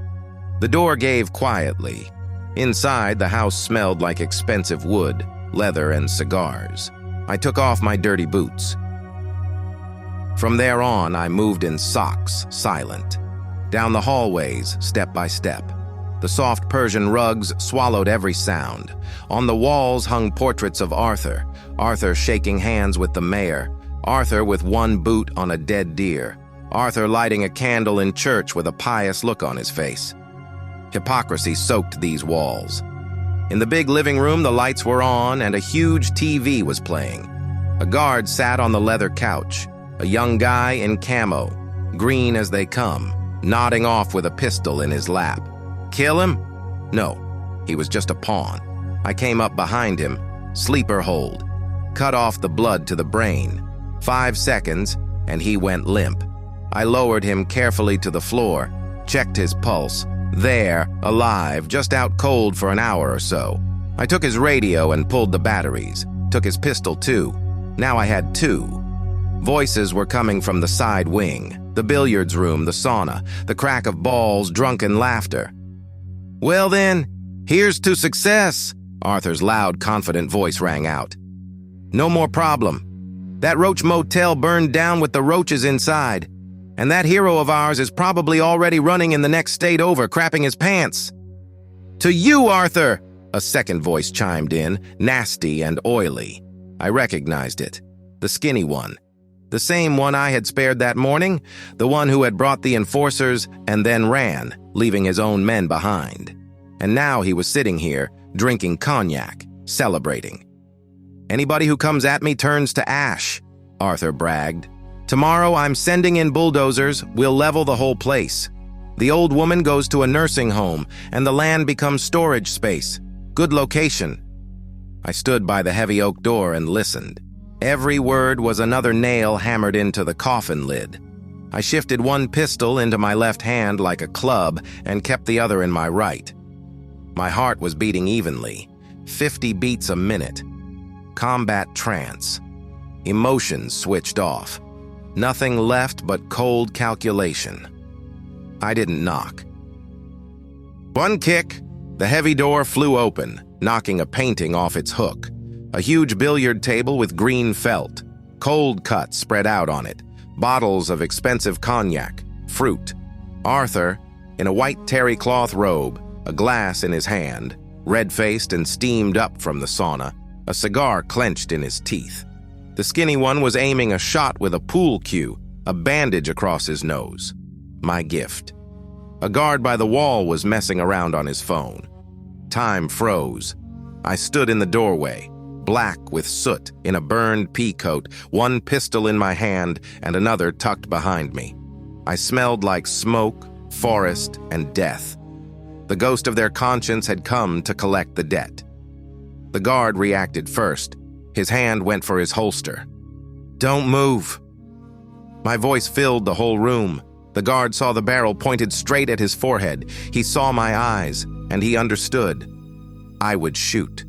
The door gave quietly. Inside, the house smelled like expensive wood, leather, and cigars. I took off my dirty boots. From there on, I moved in socks, silent. Down the hallways, step by step. The soft Persian rugs swallowed every sound. On the walls hung portraits of Arthur, Arthur shaking hands with the mayor, Arthur with one boot on a dead deer, Arthur lighting a candle in church with a pious look on his face. Hypocrisy soaked these walls. In the big living room, the lights were on and a huge TV was playing. A guard sat on the leather couch, a young guy in camo, green as they come, nodding off with a pistol in his lap. Kill him? No, he was just a pawn. I came up behind him, sleeper hold, cut off the blood to the brain. 5 seconds, and he went limp. I lowered him carefully to the floor, checked his pulse. There, alive, just out cold for an hour or so. I took his radio and pulled the batteries, took his pistol too. Now I had 2. Voices were coming from the side wing, the billiards room, the sauna, the crack of balls, drunken laughter. Well then, here's to success, Arthur's loud, confident voice rang out. No more problem. That Roach Motel burned down with the roaches inside, and that hero of ours is probably already running in the next state over, crapping his pants. To you, Arthur, a second voice chimed in, nasty and oily. I recognized it. The skinny one. The same one I had spared that morning, the one who had brought the enforcers and then ran, leaving his own men behind. And now he was sitting here, drinking cognac, celebrating. "Anybody who comes at me turns to ash," Arthur bragged. "Tomorrow I'm sending in bulldozers, we'll level the whole place. The old woman goes to a nursing home, and the land becomes storage space. Good location." I stood by the heavy oak door and listened. Every word was another nail hammered into the coffin lid. I shifted one pistol into my left hand like a club and kept the other in my right. My heart was beating evenly, 50 beats a minute. Combat trance. Emotions switched off. Nothing left but cold calculation. I didn't knock. One kick, the heavy door flew open, knocking a painting off its hook. A huge billiard table with green felt, cold cuts spread out on it, bottles of expensive cognac, fruit. Arthur, in a white terry cloth robe, a glass in his hand, red-faced and steamed up from the sauna, a cigar clenched in his teeth. The skinny one was aiming a shot with a pool cue, a bandage across his nose. My gift. A guard by the wall was messing around on his phone. Time froze. I stood in the doorway, black with soot, in a burned pea coat, one pistol in my hand and another tucked behind me. I smelled like smoke, forest, and death. The ghost of their conscience had come to collect the debt. The guard reacted first. His hand went for his holster. "Don't move." My voice filled the whole room. The guard saw the barrel pointed straight at his forehead. He saw my eyes, and he understood. I would shoot.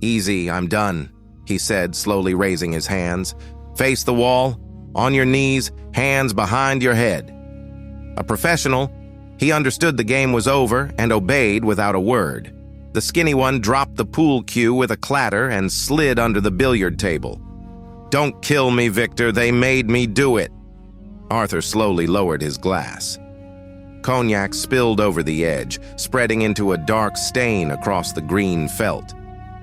"Easy, I'm done," he said, slowly raising his hands. "Face the wall, on your knees, hands behind your head." A professional, he understood the game was over and obeyed without a word. The skinny one dropped the pool cue with a clatter and slid under the billiard table. "Don't kill me, Victor, they made me do it." Arthur slowly lowered his glass. Cognac spilled over the edge, spreading into a dark stain across the green felt.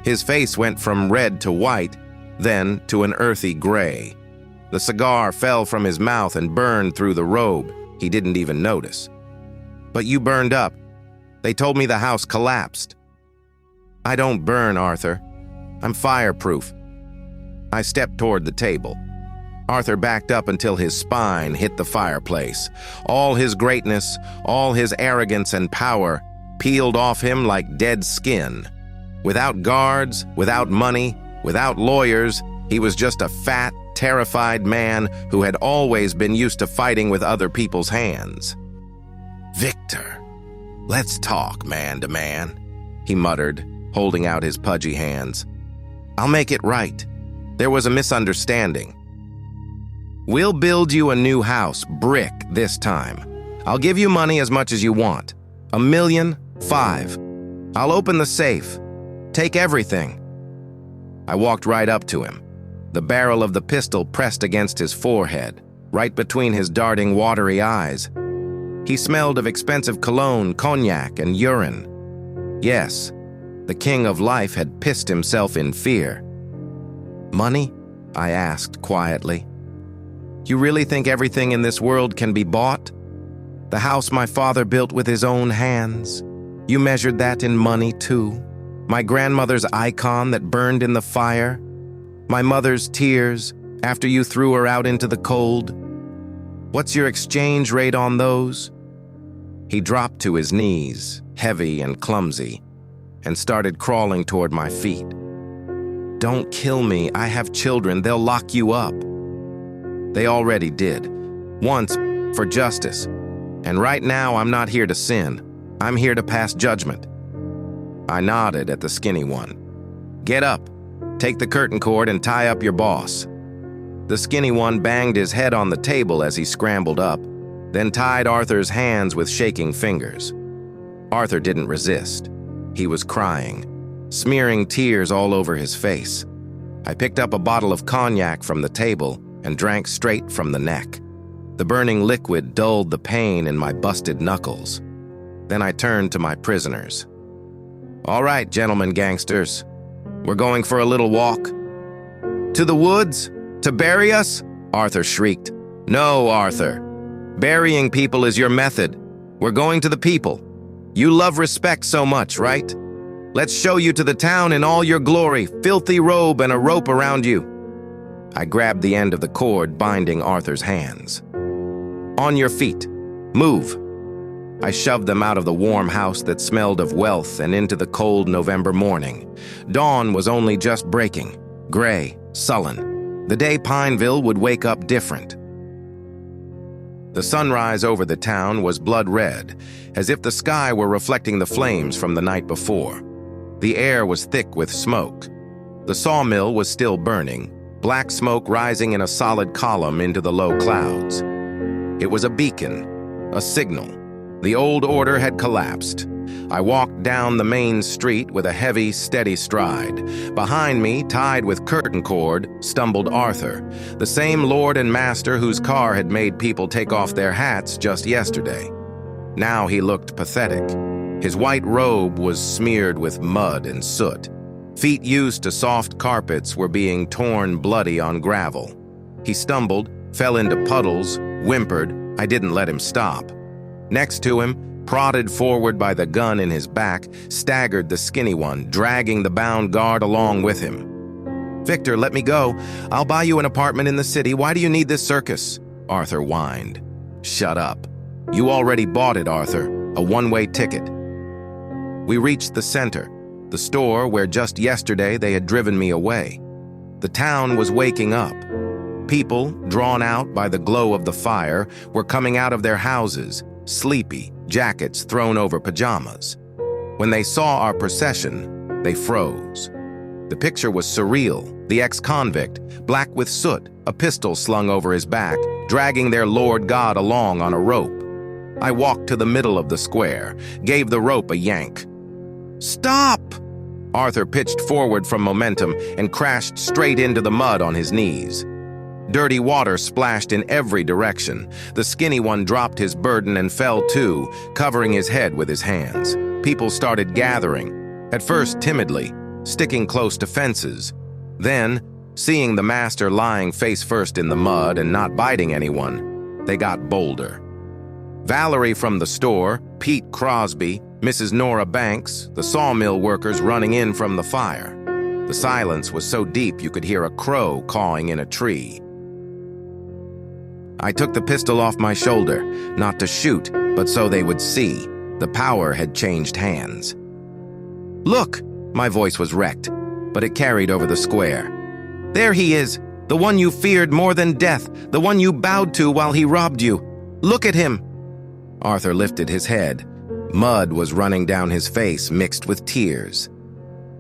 His face went from red to white, then to an earthy gray. The cigar fell from his mouth and burned through the robe. He didn't even notice. "But you burned up. They told me the house collapsed." "I don't burn, Arthur. I'm fireproof." I stepped toward the table. Arthur backed up until his spine hit the fireplace. All his greatness, all his arrogance and power peeled off him like dead skin. Without guards, without money, without lawyers, he was just a fat, terrified man who had always been used to fighting with other people's hands. "Victor, let's talk man to man," he muttered, holding out his pudgy hands. "I'll make it right. There was a misunderstanding. We'll build you a new house, brick this time. I'll give you money as much as you want. 1,000,000, I'll open the safe. Take everything." I walked right up to him, the barrel of the pistol pressed against his forehead, right between his darting, watery eyes. He smelled of expensive cologne, cognac, and urine. Yes, the king of life had pissed himself in fear. "Money?" I asked quietly. "You really think everything in this world can be bought? The house my father built with his own hands, you measured that in money too? My grandmother's icon that burned in the fire? My mother's tears after you threw her out into the cold? What's your exchange rate on those?" He dropped to his knees, heavy and clumsy, and started crawling toward my feet. "Don't kill me, I have children, they'll lock you up." They already did, once for justice. And right now I'm not here to sin, I'm here to pass judgment. I nodded at the skinny one. "Get up, take the curtain cord and tie up your boss." The skinny one banged his head on the table as he scrambled up, then tied Arthur's hands with shaking fingers. Arthur didn't resist. He was crying, smearing tears all over his face. I picked up a bottle of cognac from the table and drank straight from the neck. The burning liquid dulled the pain in my busted knuckles. Then I turned to my prisoners. "All right, gentlemen gangsters, we're going for a little walk. To the woods? To bury us?" Arthur shrieked. "No, Arthur. Burying people is your method. We're going to the people. You love respect so much, right? Let's show you to the town in all your glory, filthy robe and a rope around you." I grabbed the end of the cord binding Arthur's hands. "On your feet. Move." I shoved them out of the warm house that smelled of wealth and into the cold November morning. Dawn was only just breaking, gray, sullen. The day Pineville would wake up different. The sunrise over the town was blood red, as if the sky were reflecting the flames from the night before. The air was thick with smoke. The sawmill was still burning, black smoke rising in a solid column into the low clouds. It was a beacon, a signal. The old order had collapsed. I walked down the main street with a heavy, steady stride. Behind me, tied with curtain cord, stumbled Arthur, the same lord and master whose car had made people take off their hats just yesterday. Now he looked pathetic. His white robe was smeared with mud and soot. Feet used to soft carpets were being torn bloody on gravel. He stumbled, fell into puddles, whimpered. I didn't let him stop. Next to him, prodded forward by the gun in his back, staggered the skinny one, dragging the bound guard along with him. "Victor, let me go. I'll buy you an apartment in the city. Why do you need this circus?" Arthur whined. "Shut up. You already bought it, Arthur. A one-way ticket." We reached the center, the store where just yesterday they had driven me away. The town was waking up. People, drawn out by the glow of the fire, were coming out of their houses, sleepy, jackets thrown over pajamas. When they saw our procession, they froze. The picture was surreal. The ex-convict, black with soot, a pistol slung over his back, dragging their Lord God along on a rope. I walked to the middle of the square, gave the rope a yank. "Stop!" Arthur pitched forward from momentum and crashed straight into the mud on his knees. Dirty water splashed in every direction. The skinny one dropped his burden and fell too, covering his head with his hands. People started gathering, at first timidly, sticking close to fences. Then, seeing the master lying face first in the mud and not biting anyone, they got bolder. Valerie from the store, Pete Crosby, Mrs. Nora Banks, the sawmill workers running in from the fire. The silence was so deep you could hear a crow cawing in a tree. I took the pistol off my shoulder, not to shoot, but so they would see. The power had changed hands. "Look!" My voice was wrecked, but it carried over the square. "There he is, the one you feared more than death, the one you bowed to while he robbed you. Look at him!" Arthur lifted his head. Mud was running down his face, mixed with tears.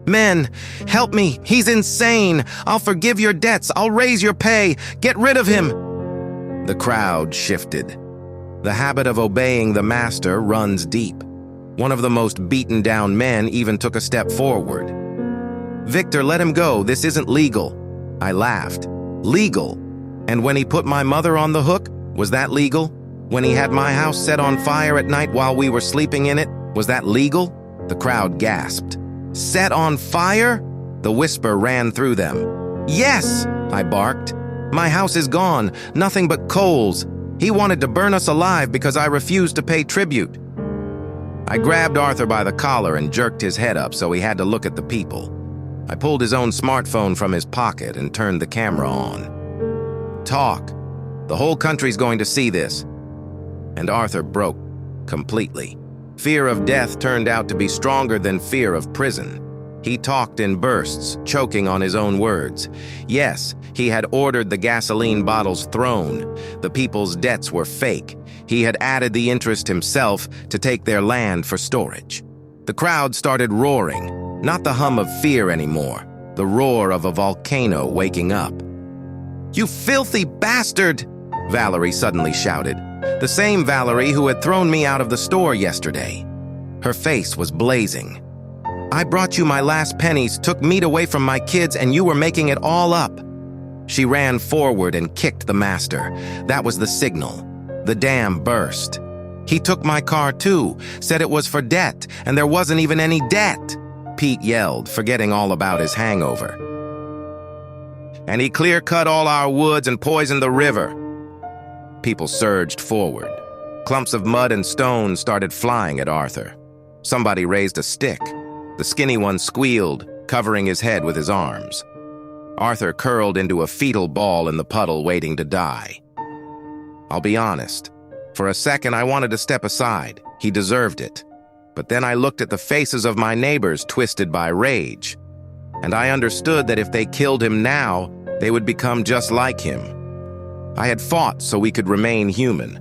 "Men, help me! He's insane! I'll forgive your debts! I'll raise your pay! Get rid of him!" The crowd shifted. The habit of obeying the master runs deep. One of the most beaten-down men even took a step forward. "Victor, let him go. This isn't legal." I laughed. "Legal? And when he put my mother on the hook, was that legal? When he had my house set on fire at night while we were sleeping in it, was that legal?" The crowd gasped. "Set on fire?" The whisper ran through them. "Yes," I barked. "My house is gone, nothing but coals. He wanted to burn us alive because I refused to pay tribute." I grabbed Arthur by the collar and jerked his head up so he had to look at the people. I pulled his own smartphone from his pocket and turned the camera on. "Talk. The whole country's going to see this." And Arthur broke completely. Fear of death turned out to be stronger than fear of prison. He talked in bursts, choking on his own words. Yes, he had ordered the gasoline bottles thrown. The people's debts were fake. He had added the interest himself to take their land for storage. The crowd started roaring, not the hum of fear anymore, the roar of a volcano waking up. "You filthy bastard!" Valerie suddenly shouted. The same Valerie who had thrown me out of the store yesterday. Her face was blazing. "I brought you my last pennies, took meat away from my kids, and you were making it all up." She ran forward and kicked the master. That was the signal. The dam burst. "He took my car too, said it was for debt, and there wasn't even any debt," Pete yelled, forgetting all about his hangover. and he clear-cut all our woods and poisoned the river." People surged forward. Clumps of mud and stones started flying at Arthur. Somebody raised a stick. The skinny one squealed, covering his head with his arms. Arthur curled into a fetal ball in the puddle, waiting to die. I'll be honest. For a second, I wanted to step aside. He deserved it. But then I looked at the faces of my neighbors, twisted by rage. And I understood that if they killed him now, they would become just like him. I had fought so we could remain human.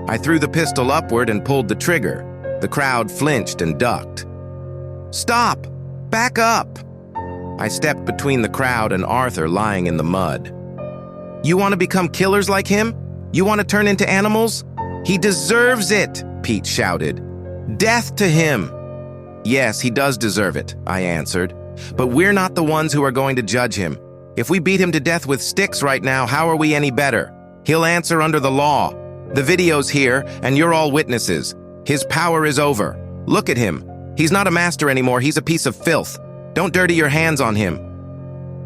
I threw the pistol upward and pulled the trigger. The crowd flinched and ducked. "Stop! Back up!" I stepped between the crowd and Arthur lying in the mud. "You want to become killers like him? You want to turn into animals? He deserves it!" Pete shouted. "Death to him!" "Yes, he does deserve it," I answered. "But we're not the ones who are going to judge him. If we beat him to death with sticks right now, how are we any better? He'll answer under the law. The video's here, and you're all witnesses. His power is over. Look at him. He's not a master anymore. He's a piece of filth. Don't dirty your hands on him."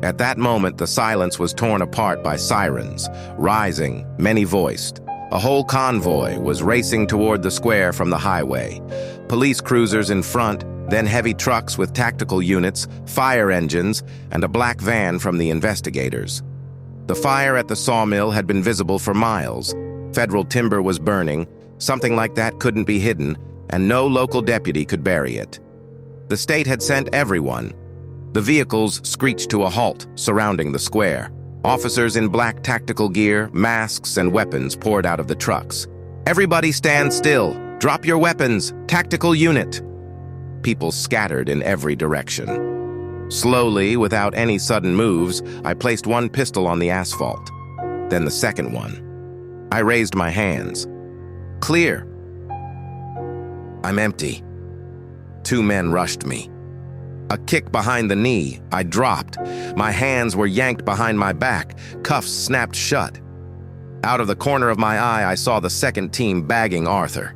At that moment, the silence was torn apart by sirens, rising, many-voiced. A whole convoy was racing toward the square from the highway. Police cruisers in front, then heavy trucks with tactical units, fire engines, and a black van from the investigators. The fire at the sawmill had been visible for miles. Federal timber was burning. Something like that couldn't be hidden, and no local deputy could bury it. The state had sent everyone. The vehicles screeched to a halt, surrounding the square. Officers in black tactical gear, masks, and weapons poured out of the trucks. "Everybody stand still! Drop your weapons! Tactical unit!" People scattered in every direction. Slowly, without any sudden moves, I placed one pistol on the asphalt, then the second one. I raised my hands. Clear. I'm empty. Two men rushed me. A kick behind the knee, I dropped. My hands were yanked behind my back, cuffs snapped shut. Out of the corner of my eye, I saw the second team bagging Arthur.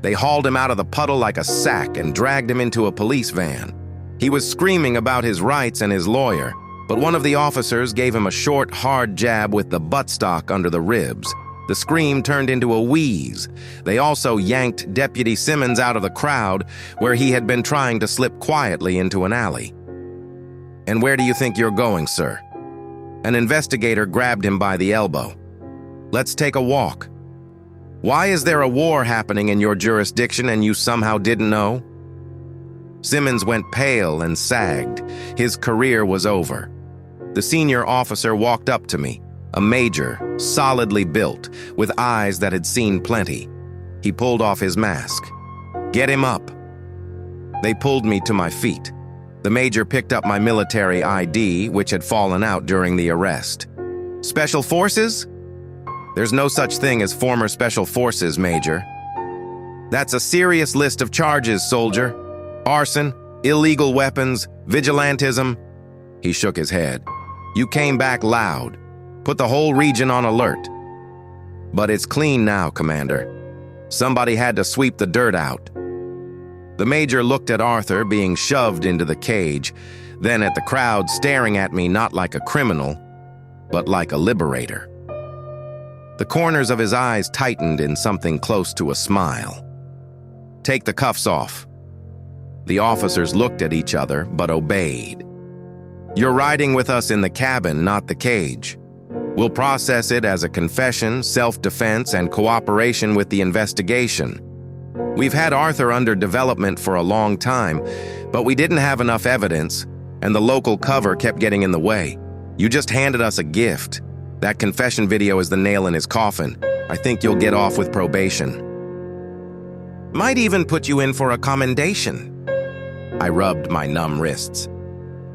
They hauled him out of the puddle like a sack and dragged him into a police van. He was screaming about his rights and his lawyer, but one of the officers gave him a short, hard jab with the buttstock under the ribs. The scream turned into a wheeze. They also yanked Deputy Simmons out of the crowd, where he had been trying to slip quietly into an alley. "And where do you think you're going, sir?" An investigator grabbed him by the elbow. "Let's take a walk." "Why is there a war happening in your jurisdiction and you somehow didn't know?" Simmons went pale and sagged. His career was over. The senior officer walked up to me. A major, solidly built, with eyes that had seen plenty. He pulled off his mask. "Get him up." They pulled me to my feet. The major picked up my military ID, which had fallen out during the arrest. "Special Forces?" "There's no such thing as former Special Forces, Major." "That's a serious list of charges, soldier. Arson, illegal weapons, vigilantism." He shook his head. "You came back loud. Put the whole region on alert. But it's clean now, Commander. Somebody had to sweep the dirt out." The major looked at Arthur being shoved into the cage, then at the crowd staring at me not like a criminal, but like a liberator. The corners of his eyes tightened in something close to a smile. "Take the cuffs off." The officers looked at each other, but obeyed. "You're riding with us in the cabin, not the cage. We'll process it as a confession, self-defense, and cooperation with the investigation. We've had Arthur under development for a long time, but we didn't have enough evidence, and the local cover kept getting in the way. You just handed us a gift. That confession video is the nail in his coffin. I think you'll get off with probation. Might even put you in for a commendation." I rubbed my numb wrists.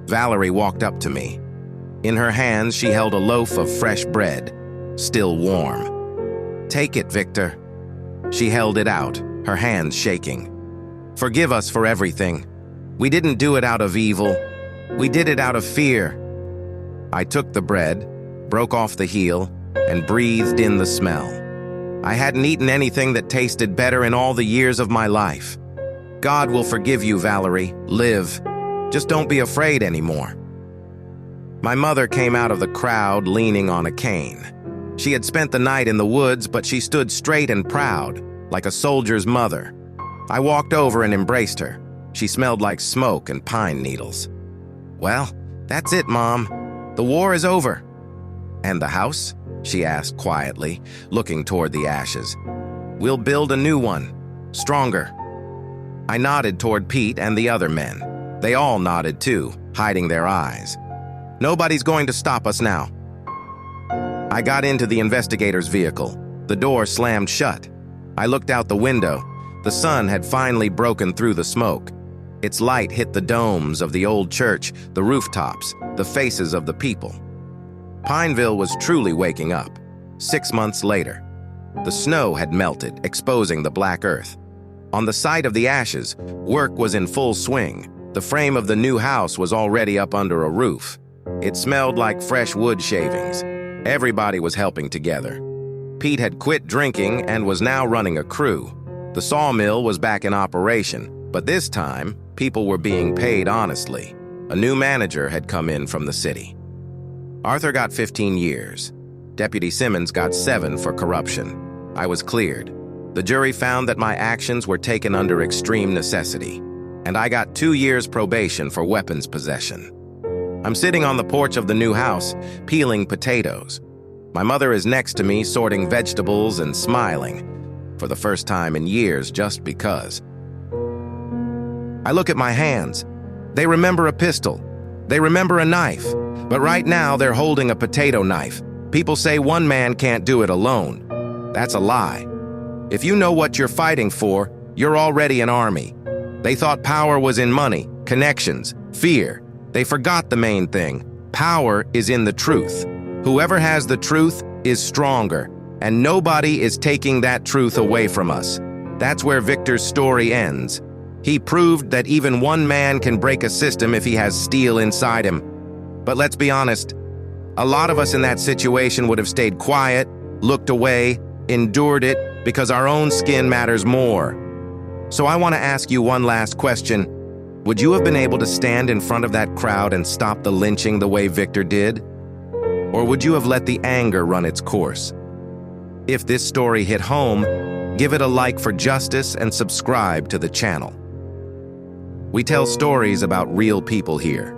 Valerie walked up to me. In her hands, she held a loaf of fresh bread, still warm. "Take it, Victor." She held it out, her hands shaking. "Forgive us for everything. We didn't do it out of evil. We did it out of fear." I took the bread, broke off the heel, and breathed in the smell. I hadn't eaten anything that tasted better in all the years of my life. "God will forgive you, Valerie. Live. Just don't be afraid anymore." My mother came out of the crowd leaning on a cane. She had spent the night in the woods, but she stood straight and proud, like a soldier's mother. I walked over and embraced her. She smelled like smoke and pine needles. "Well, that's it, Mom. The war is over." "And the house?" she asked quietly, looking toward the ashes. "We'll build a new one, stronger." I nodded toward Pete and the other men. They all nodded too, hiding their eyes. "Nobody's going to stop us now." I got into the investigator's vehicle. The door slammed shut. I looked out the window. The sun had finally broken through the smoke. Its light hit the domes of the old church, the rooftops, the faces of the people. Pineville was truly waking up. 6 months later, the snow had melted, exposing the black earth. On the site of the ashes, work was in full swing. The frame of the new house was already up under a roof. It smelled like fresh wood shavings. Everybody was helping together. Pete had quit drinking and was now running a crew. The sawmill was back in operation, but this time, people were being paid honestly. A new manager had come in from the city. Arthur got 15 years. Deputy Simmons got 7 for corruption. I was cleared. The jury found that my actions were taken under extreme necessity, and I got 2 years probation for weapons possession. I'm sitting on the porch of the new house, peeling potatoes. My mother is next to me, sorting vegetables and smiling, for the first time in years, just because. I look at my hands. They remember a pistol. They remember a knife. But right now, they're holding a potato knife. People say one man can't do it alone. That's a lie. If you know what you're fighting for, you're already an army. They thought power was in money, connections, fear. They forgot the main thing. Power is in the truth. Whoever has the truth is stronger, and nobody is taking that truth away from us. That's where Victor's story ends. He proved that even one man can break a system if he has steel inside him. But let's be honest, a lot of us in that situation would have stayed quiet, looked away, endured it, because our own skin matters more. So I want to ask you one last question. Would you have been able to stand in front of that crowd and stop the lynching the way Victor did? Or would you have let the anger run its course? If this story hit home, give it a like for justice and subscribe to the channel. We tell stories about real people here.